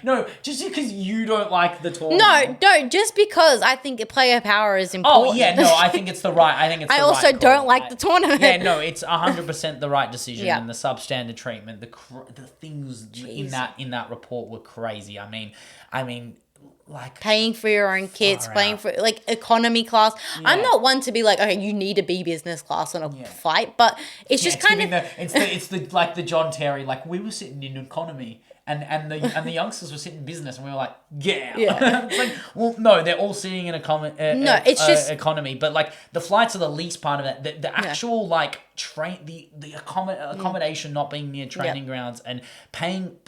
No, just because you don't like the tournament. No, just because I think player power is important. Oh yeah, no, I think it's the right. I also don't like the tournament. Yeah, no, it's 100% the right decision, and the substandard treatment, the things in that report were crazy. I mean, like paying for your own kits, paying for like economy class. Yeah. I'm not one to be like, okay, you need to be business class on a flight, but it's just kind of it's the like the John Terry, like we were sitting in economy. And the youngsters were sitting in business, and we were like, it's like, well, no, they're all sitting in it's just economy, but like the flights are the least part of that. The actual like the accommodation not being near training grounds and paying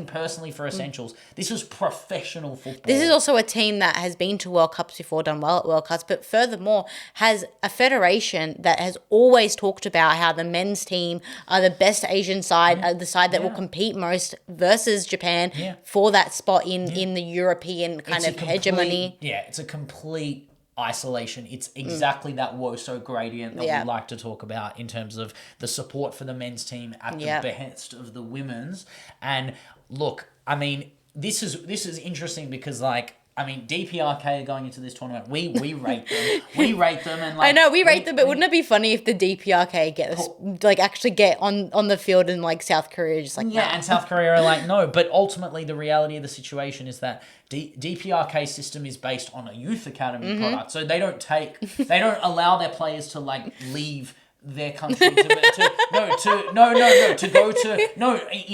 personally for essentials. This was professional football. This is also a team that has been to World Cups before, done well at World Cups, but furthermore has a federation that has always talked about how the men's team are the best Asian side, the side that will compete most versus Japan for that spot in the European kind of hegemony. Yeah, it's a complete isolation. It's exactly that Woso gradient that we like to talk about in terms of the support for the men's team at the behest of the women's. And look, I mean, this is interesting because like, I mean, DPRK are going into this tournament. We rate them. We rate them, and like I know we rate them, but wouldn't it be funny if the DPRK actually get on the field and like South Korea just like and South Korea are like no, but ultimately the reality of the situation is that DPRK system is based on a youth academy product, so they don't allow their players to like leave their country in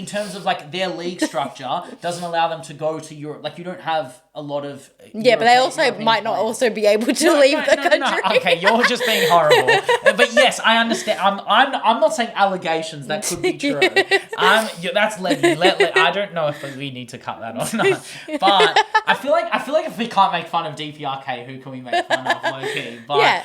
terms of like their league structure doesn't allow them to go to Europe. Like you don't have a lot of but they also might not also be able to leave the country. No. Okay, you're just being horrible. But yes, I understand. I'm not saying allegations that could be true. That's Levy. I don't know if we need to cut that or not. But I feel like if we can't make fun of DPRK, who can we make fun of low key? But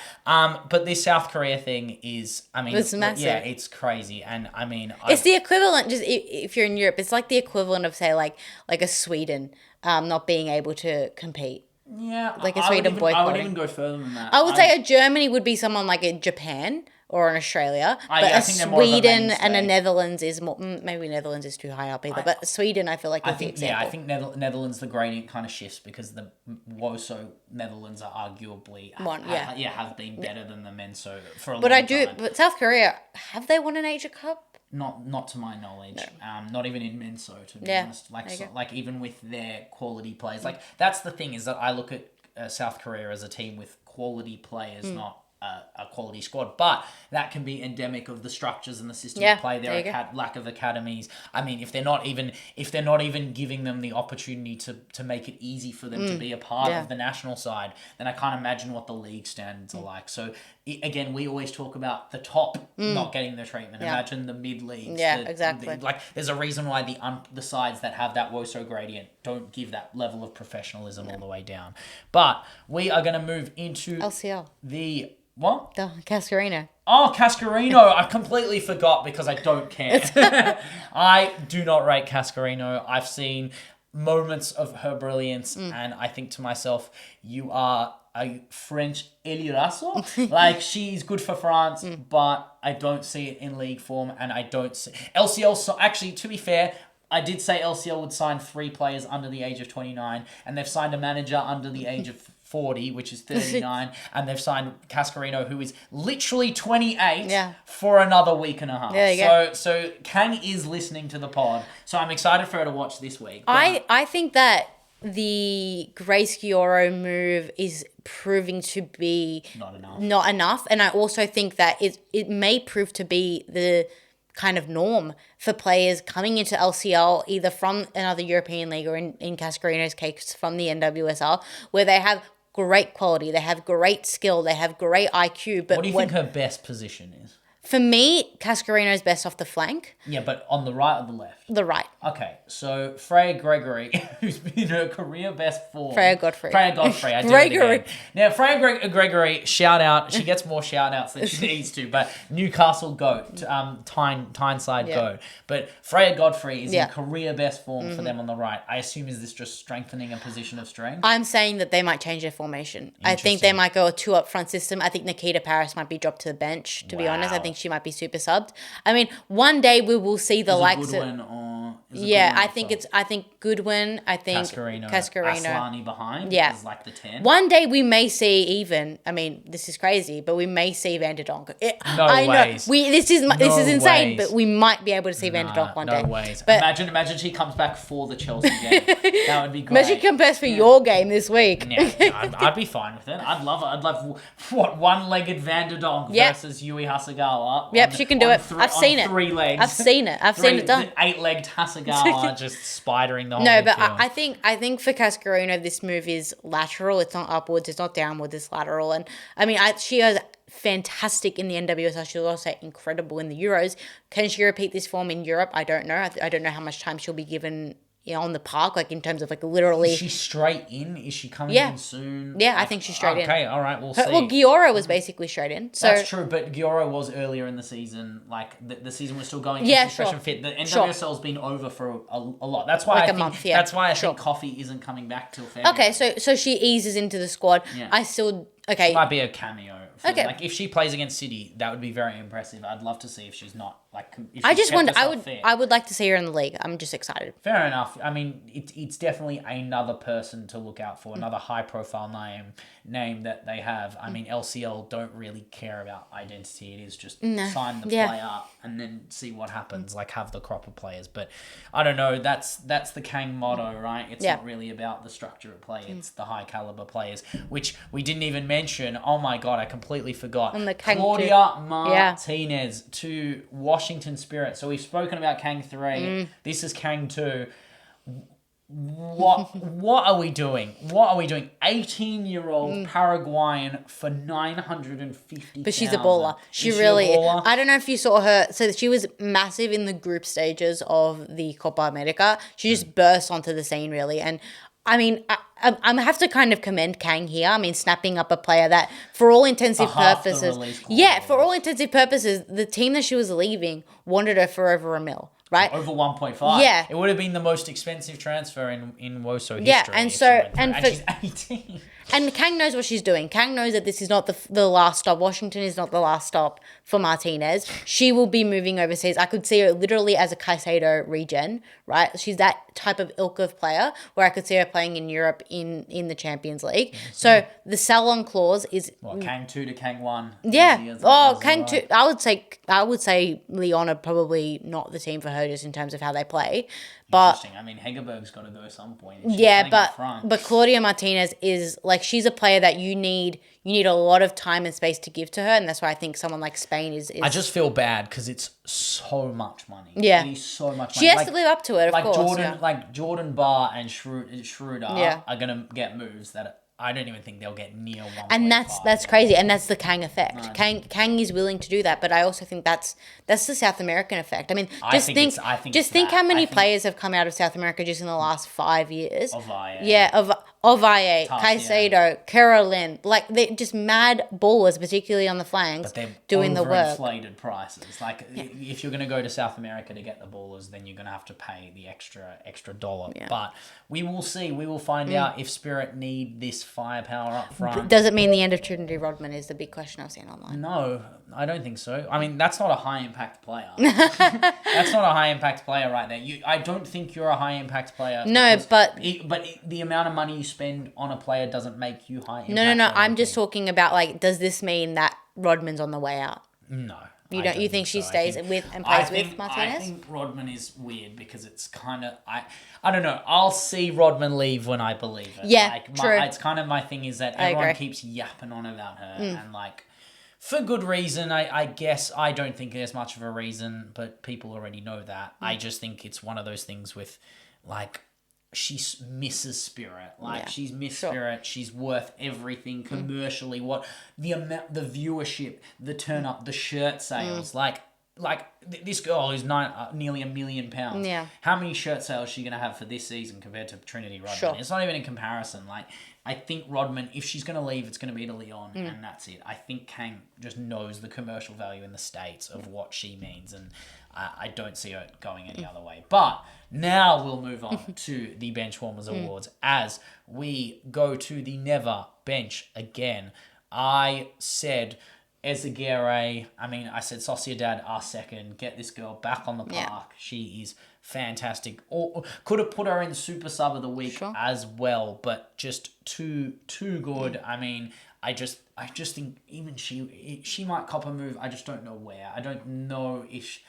but this South Korea thing is, I mean, it's massive. Yeah, it's crazy, and I mean, it's the equivalent. Just if you're in Europe, it's like the equivalent of say like a Sweden not being able to compete. Yeah, like a Sweden boycotting. I would even go further than that. I would say a Germany would be someone like a Japan or an Australia, but a Sweden and a Netherlands is more. Maybe Netherlands is too high up either, but Sweden I feel like is the example. Yeah, I think Netherlands the gradient kind of shifts because the Woso Netherlands are arguably have been better than the men for a long time. But South Korea, have they won an Asia Cup? Not to my knowledge. No. Not even in Menso, to be honest. Like even with their quality players. Like that's the thing is that I look at South Korea as a team with quality players, not a quality squad, but that can be endemic of the structures and the system of play. Their lack of academies. I mean, if they're not even giving them the opportunity to make it easy for them to be a part of the national side, then I can't imagine what the league standards are like. So again, we always talk about the top not getting the treatment. Imagine the mid leagues. Yeah, exactly. Like there's a reason why the sides that have that Woso gradient don't give that level of professionalism all the way down. But we are going to move into LCL. The what? The Cascarino. Oh, Cascarino. I completely forgot because I don't care. I do not rate Cascarino. I've seen moments of her brilliance and I think to myself, you are a French Elirazo. Like, she's good for France, but I don't see it in league form, and I don't see... LCL, so actually, to be fair, I did say LCL would sign 3 players under the age of 29, and they've signed a manager under the age of 40, which is 39, and they've signed Cascarino, who is literally 28, for another week and a half. So Kang is listening to the pod, so I'm excited for her to watch this week. I think that the Grace Gioro move is proving to be not enough, and I also think that it may prove to be the kind of norm for players coming into LCL, either from another European league or in Cascarino's case from the NWSL, where they have great quality, they have great skill, they have great IQ. But what do you think her best position is? For me, Cascarino's best off the flank. Yeah, but on the right or the left? The right. Okay, so Freya Gregory, who's been her career best form. Freya Godfrey, I do Gregory. It again. Now, Freya Gregory, shout out. She gets more shout outs than she needs to, but Newcastle GOAT, Tyneside GOAT. But Freya Godfrey is in career best form for them on the right. I assume, is this just strengthening a position of strength? I'm saying that they might change their formation. I think they might go a 2 up front system. I think Nikita Paris might be dropped to the bench, to be honest. I think she might be super subbed. I mean, one day we will see the likes of... I think Goodwin, I think Cascarino. Aslani behind is like the 10. One day we may see even, I mean, this is crazy, but we may see Van der Donk. This is insane, but we might be able to see Van der Donk one day. No ways. But imagine she comes back for the Chelsea game. That would be great. Imagine she comes back for your game this week. I'd be fine with it. I'd love it. I'd love one-legged Van der Donk versus Yui Hasegawa. Yep, she can do it. I've seen it. 3 legs. I've seen it. I've seen it done. 8-legged Hasegawa just spidering the whole but I think for Cascarino, this move is lateral. It's not upwards. It's not downwards. It's lateral. And I mean, she was fantastic in the NWSL. She was also incredible in the Euros. Can she repeat this form in Europe? I don't know. I don't know how much time she'll be given on the park, like in terms of like literally. Is she straight in? Is she coming in soon? Yeah, I think she's straight in. Okay, all right, we'll see. Well, Gioro was basically straight in. So that's true, but Gioro was earlier in the season. Like the season was still going. Yeah, fresh and fit. The NWSL's been over for a lot. That's why I think that's why I think Coffee isn't coming back till February. Okay, so she eases into the squad. Yeah. I still. Okay. She might be a cameo. Okay. Like, if she plays against City, that would be very impressive. I'd love to see if she's not, like... I just wonder... I would like to see her in the league. I'm just excited. Fair enough. I mean, it's definitely another person to look out for, another high-profile name that they have. I mean, LCL don't really care about identity. It is just sign the player and then see what happens, like have the crop of players. But I don't know. That's the Kang motto, right? It's not really about the structure of play. It's the high-caliber players, which we didn't even mention. Oh, my God, I completely forgot. Claudia Martinez to Washington Spirit. So we've spoken about Kang 3. This is Kang 2. What are we doing? 18-year-old Paraguayan for 950,000. But she's a baller. She really... I don't know if you saw her. So she was massive in the group stages of the Copa America. She just burst onto the scene, really. And I mean, I have to kind of commend Kang here. I mean, snapping up a player that, for all intensive purposes... for all intensive purposes, the team that she was leaving wanted her for over $1 million. Right? Over 1.5. Yeah. It would have been the most expensive transfer in Woso history. Yeah, and she's 18. And Kang knows what she's doing. Kang knows that this is not the last stop. Washington is not the last stop for Martinez. She will be moving overseas. I could see her literally as a Caicedo regen, right? She's that type of ilk of player where I could see her playing in Europe in the Champions League. Mm-hmm. So the sell-on clause is... Kang 2 to Kang 1. Yeah. Kang 2... I would say Leon are probably not the team for her just in terms of how they play. But interesting. I mean, Hegerberg's got to go at some point. But Claudia Martinez is like, she's a player that you need a lot of time and space to give to her, and that's why I think someone like Spain is... I just feel bad because it's so much money. Yeah, it is so much money. She has to live up to it, of course. Jordan Barr and Schroeder are gonna get moves that I don't even think they'll get near 1.5. And that's crazy, and that's the Kang effect. No. Kang is willing to do that, but I also think that's the South American effect. I mean, think how many players have come out of South America just in the last 5 years. Ovaye, Tarsio. Caicedo, Caroline, like they're just mad ballers, particularly on the flanks, But they're doing the work. overinflated prices. Like if you're going to go to South America to get the ballers, then you're going to have to pay the extra dollar. Yeah. But we will see. We will find out if Spirit need this firepower up front. Does it mean the end of Trinity Rodman is the big question I've seen online? No, I don't think so. I mean, that's not a high impact player. That's not a high impact player right there. I don't think you're a high impact player. No, but the amount of money you spend on a player doesn't make you high impact. No. I'm just talking about, like, does this mean that Rodman's on the way out? No. You don't. You think she stays with and plays with Martinez? I think Rodman is weird because it's kind of I don't know. I'll see Rodman leave when I believe it. Yeah, true. It's kind of my thing is that everyone keeps yapping on about her and like for good reason. I guess I don't think there's much of a reason, but people already know that. I just think it's one of those things with like. She's Mrs. Spirit. Like, she's Miss Spirit. She's worth everything commercially. What the amount, the viewership, the turn up, the shirt sales. This girl who's nearly £1 million. Yeah. How many shirt sales is she going to have for this season compared to Trinity Rodman? Sure. It's not even in comparison. Like, I think Rodman, if she's going to leave, it's going to be to Lyon, and that's it. I think Kang just knows the commercial value in the States of what she means, and I don't see her going any other way. But now we'll move on to the Benchwarmers Awards as we go to the Never Bench Again. I said Ezagere, I said Sociedad are second. Get this girl back on the park. Yeah. She is fantastic. Or could have put her in Super Sub of the Week as well, but just too good. I just think even she might cop a move. I just don't know where. I don't know if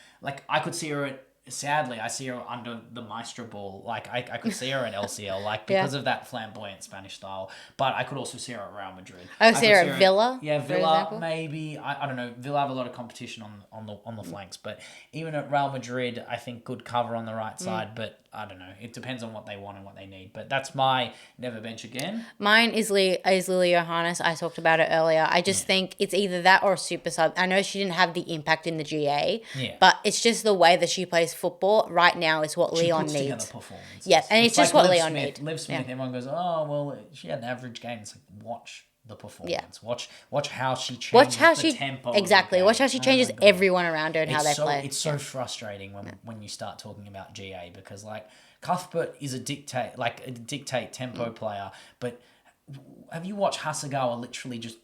I could see her at. Sadly, I see her under the Maestro ball. Like, I could see her at LCL, because of that flamboyant Spanish style. But I could also see her at Real Madrid. I see her at Villa. Yeah, Villa, maybe. I don't know. Villa have a lot of competition on the flanks. But even at Real Madrid, I think good cover on the right side. But I don't know. It depends on what they want and what they need. But that's my Never Bench Again. Mine is Lily Johannes. I talked about it earlier. I just think it's either that or a Super Sub. I know she didn't have the impact in the GA. Yeah. But it's just the way that she plays football right now is what Leon needs. Together performances. Yeah, and it's just what Leon needs. Liv Smith, everyone goes, oh, well, she had an average game. It's like, watch the performance. Yeah. Watch how she changes the tempo. Exactly. Watch how she changes everyone around her and how they play. It's so frustrating when you start talking about GA because, Cuthbert is a dictate tempo player, but have you watched Hasegawa literally just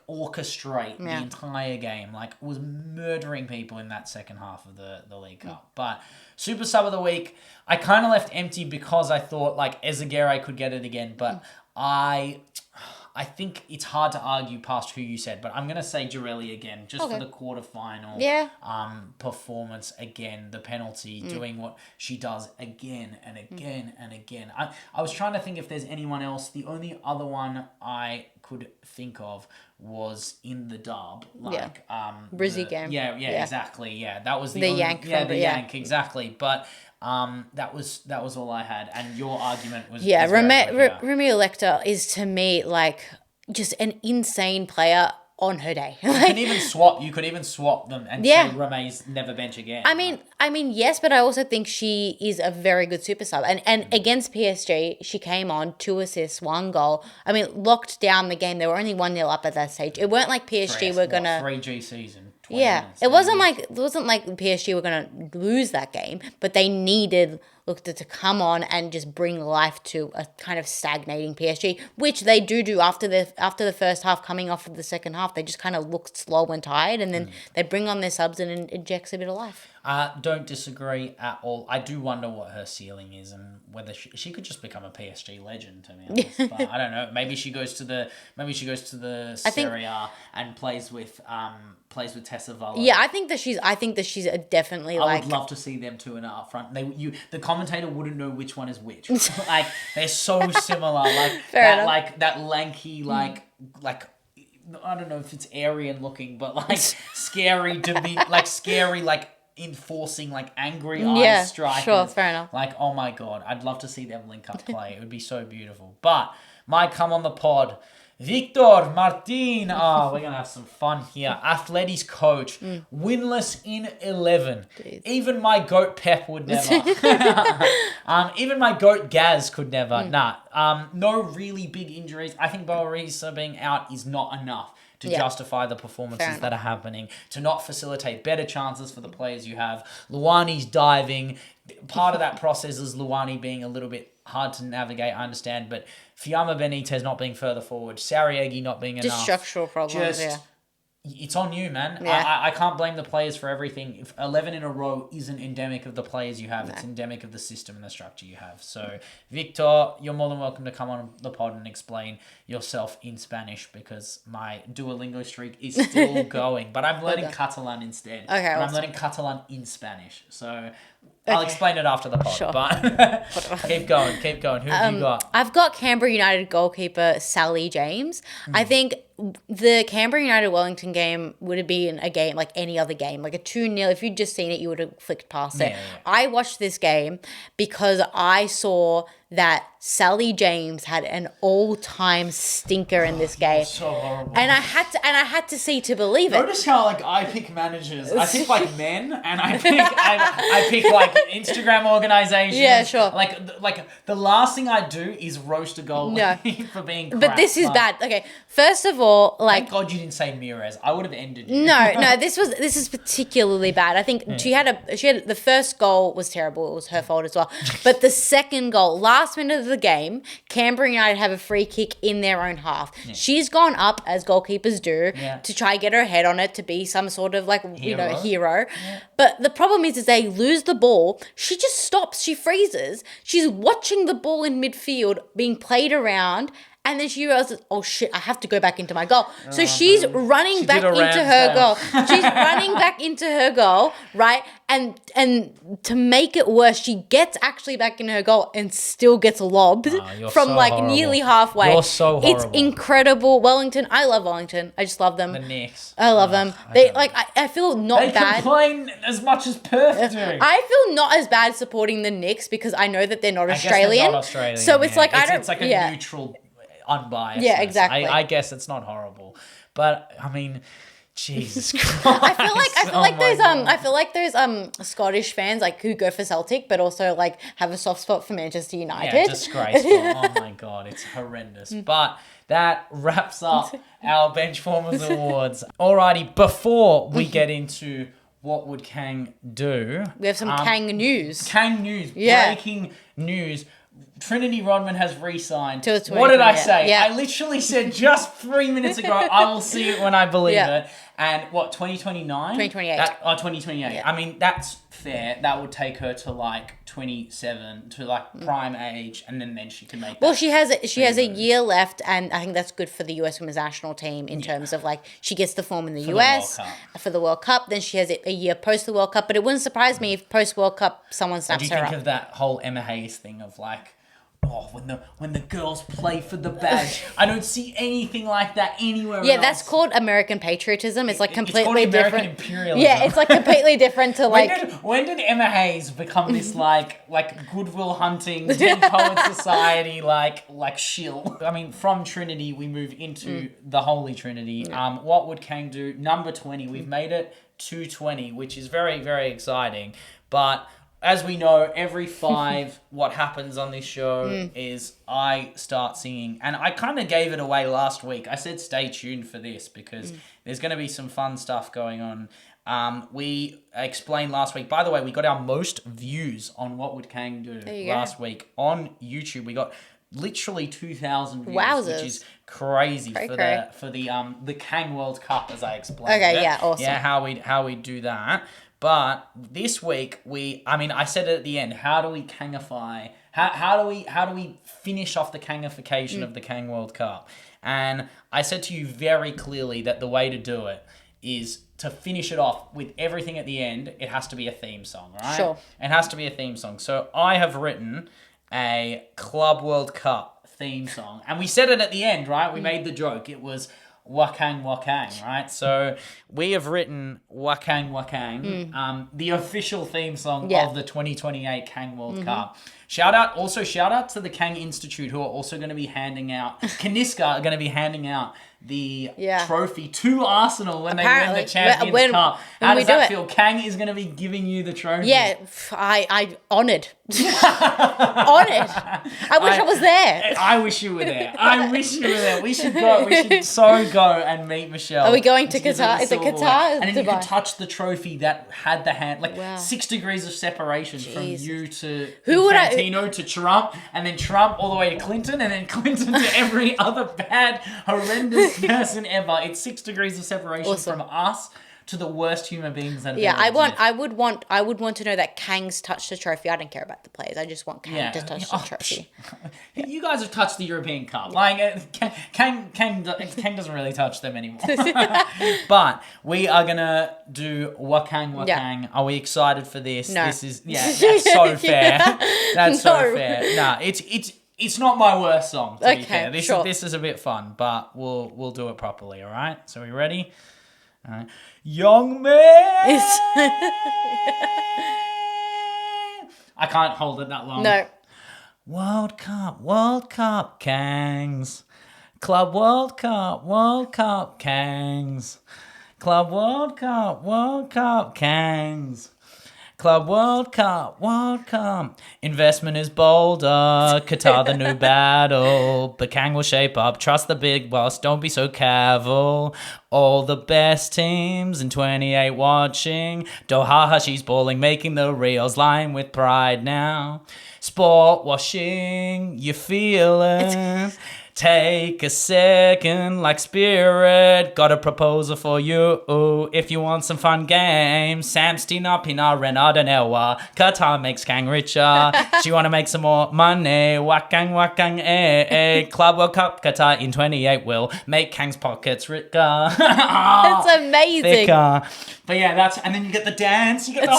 orchestrate the entire game, was murdering people in that second half of the League Cup. But Super Sub of the Week, I kind of left empty because I thought Ezagere could get it again, but I think it's hard to argue past who you said, but I'm going to say Girelli again, just for the quarterfinal performance again, the penalty, doing what she does again and again and again. I was trying to think if there's anyone else. The only other one I could think of was in the dub, Brizzy game. Yeah, exactly. Yeah, that was the Yank. Yank, exactly. But that was all I had, and your argument was Remy Elector is to me just an insane player on her day. You could even swap them and say Reme's Never Bench Again. I mean, yes, but I also think she is a very good Super Sub. And against PSG, she came on 2 assists, 1 goal. Locked down the game. They were only 1-0 up at that stage. It weren't like PSG were gonna 3G season. It wasn't like PSG were gonna lose that game, but they needed to come on and just bring life to a kind of stagnating PSG, which they do after the first half. Coming off of the second half, they just kind of looked slow and tired, and then they bring on their subs and it injects a bit of life. Don't disagree at all. I do wonder what her ceiling is and whether she could just become a PSG legend, to be honest. But I don't know. Maybe she goes to the Serie A and plays with Tessa Valo. Yeah, I think that she's a definitely I would love to see them two in up front. The commentator wouldn't know which one is which. They're so similar. That lanky I don't know if it's Aryan looking, but scary enforcing angry eyes strikers. Sure, fair enough. Oh my god, I'd love to see them link up play. It would be so beautiful. But my come on the pod, Victor Martin. Oh, we're going to have some fun here. Athleti's coach. Winless in 11. Jeez. Even my goat Pep would never. Even my goat Gaz could never. Nah. No really big injuries. I think Boarisa being out is not enough to justify the performances that are happening, to not facilitate better chances for the players you have. Luani's diving. Part of that process is Luani being a little bit hard to navigate, I understand, but Fiamma Benitez not being further forward, Sariegi not being enough. Just structural problems, It's on you, man. Yeah. I can't blame the players for everything. If 11 in a row isn't endemic of the players you have, it's endemic of the system and the structure you have. So, Victor, you're more than welcome to come on the pod and explain yourself in Spanish, because my Duolingo streak is still going. But I'm learning Catalan instead. Okay, and I'm learning Catalan in Spanish. So, I'll explain it after the pod. Sure. But keep going. Who have you got? I've got Canberra United goalkeeper Sally James. I think the Canberra United Wellington game would have been a game like any other game, like a 2-0. If you'd just seen it, you would have flicked past it. Yeah. I watched this game because I saw that Sally James had an all-time stinker in this game. So horrible. And I had to see to believe it. Notice how I pick managers. I pick men, and I pick like Instagram organizations. Yeah, sure. Like the last thing I do is roast a goal for being crap. But this is bad. Okay, first of all, thank God you didn't say Mires. I would have ended you. No, this is particularly bad. I think she had the first goal was terrible. It was her fault as well. But the second goal, last minute of the game, Canberra United have a free kick in their own half. Yeah. She's gone up, as goalkeepers do, to try and get her head on it, to be some sort of hero. Yeah. But the problem is they lose the ball. She just stops. She freezes. She's watching the ball in midfield being played around. And then she realizes, oh shit, I have to go back into my goal. So she's running back into her goal. She's running back into her goal, right? And to make it worse, she gets actually back in her goal and still gets lobbed from nearly halfway. You're so horrible. It's incredible. Wellington, I love Wellington. I just love them. The Knicks. I love them. I feel not bad. They complain as much as Perth do. I feel not as bad supporting the Knicks because I know that they're not Australian. They're not Australian. So it's like it's like a neutral, unbiased. Yeah, exactly. I guess it's not horrible, but I mean, Jesus Christ. I feel like those Scottish fans who go for Celtic but also have a soft spot for Manchester United. Yeah, disgraceful. Oh my God, it's horrendous. But that wraps up our Benchwarmers Awards. Alrighty, before we get into what would Kang do, we have some Kang news. Breaking news. Trinity Rodman has re-signed. What did I say? Yeah. I literally said just 3 minutes ago, I will see it when I believe it. And 2029? 2028. 2028. Yeah. I mean, that's fair. That would take her to 27, to prime age, and then she can make. Well, she has a year left, and I think that's good for the US Women's National Team in terms of she gets the form in the US for the World Cup. Then she has a year post the World Cup, but it wouldn't surprise me if post World Cup someone snaps her up. Do you think of that whole Emma Hayes thing of when the girls play for the badge? I don't see anything like that anywhere else. Yeah, that's called American patriotism. It's completely it's called different. American imperialism. Yeah, it's completely different to When did Emma Hayes become this Goodwill Hunting, Dead Poet Society shill? I mean, from Trinity we move into the Holy Trinity. Yeah. What would Kang do? Number 20. We've made it to 20, which is very, very exciting. But as we know, every 5, what happens on this show is I start singing. And I kind of gave it away last week. I said stay tuned for this because there's going to be some fun stuff going on. We explained last week. By the way, we got our most views on What Would Kang Do last week on YouTube. We got literally 2,000 views, Wowzers. which is crazy for the Kang World Cup, as I explained. Okay, yeah, awesome. Yeah, how we do that. But this week I said it at the end. How do we Kangify? How do we finish off the Kangification of the Kang World Cup? And I said to you very clearly that the way to do it is to finish it off with everything at the end. It has to be a theme song, right? Sure. It has to be a theme song. So I have written a Club World Cup theme song, and we said it at the end, right? We made the joke. It was Wakang Wakang, right? So we have written Wakang Wakang, the official theme song of the 2028 Kang World Cup. Shout out to the Kang Institute, who are also going to be handing out, Kaniska are going to be handing out the trophy to Arsenal when they win the Champions Cup. How does that feel? Kang is going to be giving you the trophy. Yeah, I honoured. Honoured. I wish I was there. I wish you were there. We should go. We should so go and meet Michelle. Are we going to Qatar? Is it Qatar? And then you can touch the trophy that had the hand, 6 degrees of separation from you to Infantino to Trump, and then Trump all the way to Clinton, and then Clinton to every other bad, horrendous person ever. It's 6 degrees of separation from us to the worst human beings that have ever existed. I would want to know that Kang's touched the trophy. I don't care about the players. I just want Kang to touch the trophy. You guys have touched the European Cup. Kang doesn't really touch them anymore. But we are gonna do Wakang Wakang. Yeah. Are we excited for this? No. This is that's so fair. That's so fair. Nah, it's not my worst song, to be fair. This is a bit fun, but we'll do it properly, all right? So we ready? All right. Young man! I can't hold it that long. No. World Cup, Kangs. Club World Cup, Kangs. Club World Cup, Kangs. Club World Cup. Investment is bolder. Qatar the new battle. But Kang will shape up. Trust the big boss. Don't be so cavil. All the best teams in 28 watching. Doha, she's balling, making the reels. Lying with pride now. Sport washing. You feel it. Take a second, like Spirit. Got a proposal for you. If you want some fun games, Sam Stina, Pina, Renard, and Elwa. Qatar makes Kang richer. Do you want to make some more money? Wakang, Club World Cup Qatar in 28 will make Kang's pockets richer. That's amazing. Thicker. But yeah, and then you get the dance. You get the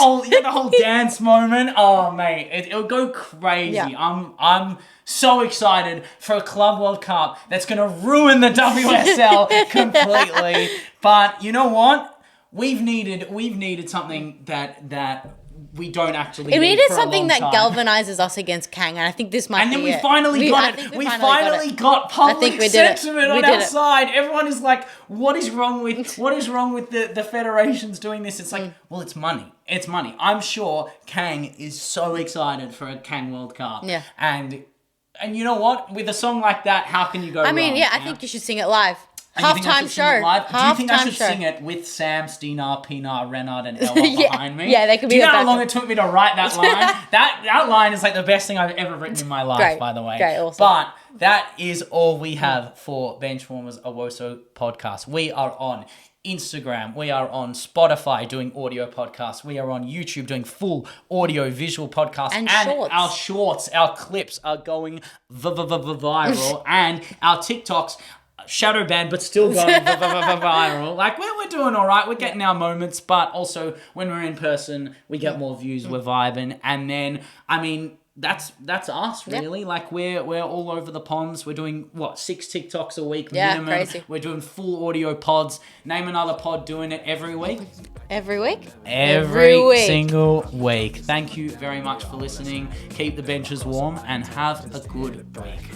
whole dance moment. Oh, mate, it'll go crazy. Yeah. I'm so excited for a Club World Cup that's going to ruin the WSL completely. But you know what? We've needed something that we don't actually need. We needed for something a long that time. galvanizes us against Kang, and I think this might and be then we it. finally got it. We finally got public sentiment on our side. Everyone is like, what is wrong with the federations doing this? It's like, well, it's money. It's money. I'm sure Kang is so excited for a Kang World Cup. Yeah. And you know what? With a song like that, how can you go wrong? I mean, I think you should sing it live. Halftime show. Do you think I should sing it with Sam, Stina, Pina, Renard, and Ella behind me? Yeah, they could be. Do you know how long it took me to write that line? that line is like the best thing I've ever written in my life, by the way. Great, awesome. But that is all we have for Benchwarmers, a Woso podcast. We are on Instagram, we are on Spotify doing audio podcasts, we are on YouTube doing full audio visual podcasts, and our clips are going viral, and our TikToks shadow banned but still going viral. Like we're doing all right, we're getting our moments, but also when we're in person we get more views, we're vibing. And then I mean that's us really. Like we're all over the ponds. We're doing 6 TikToks a week minimum. Crazy. We're doing full audio pods. Name another pod doing it every week. Every week? Every single week. Thank you very much for listening. Keep the benches warm and have a good week.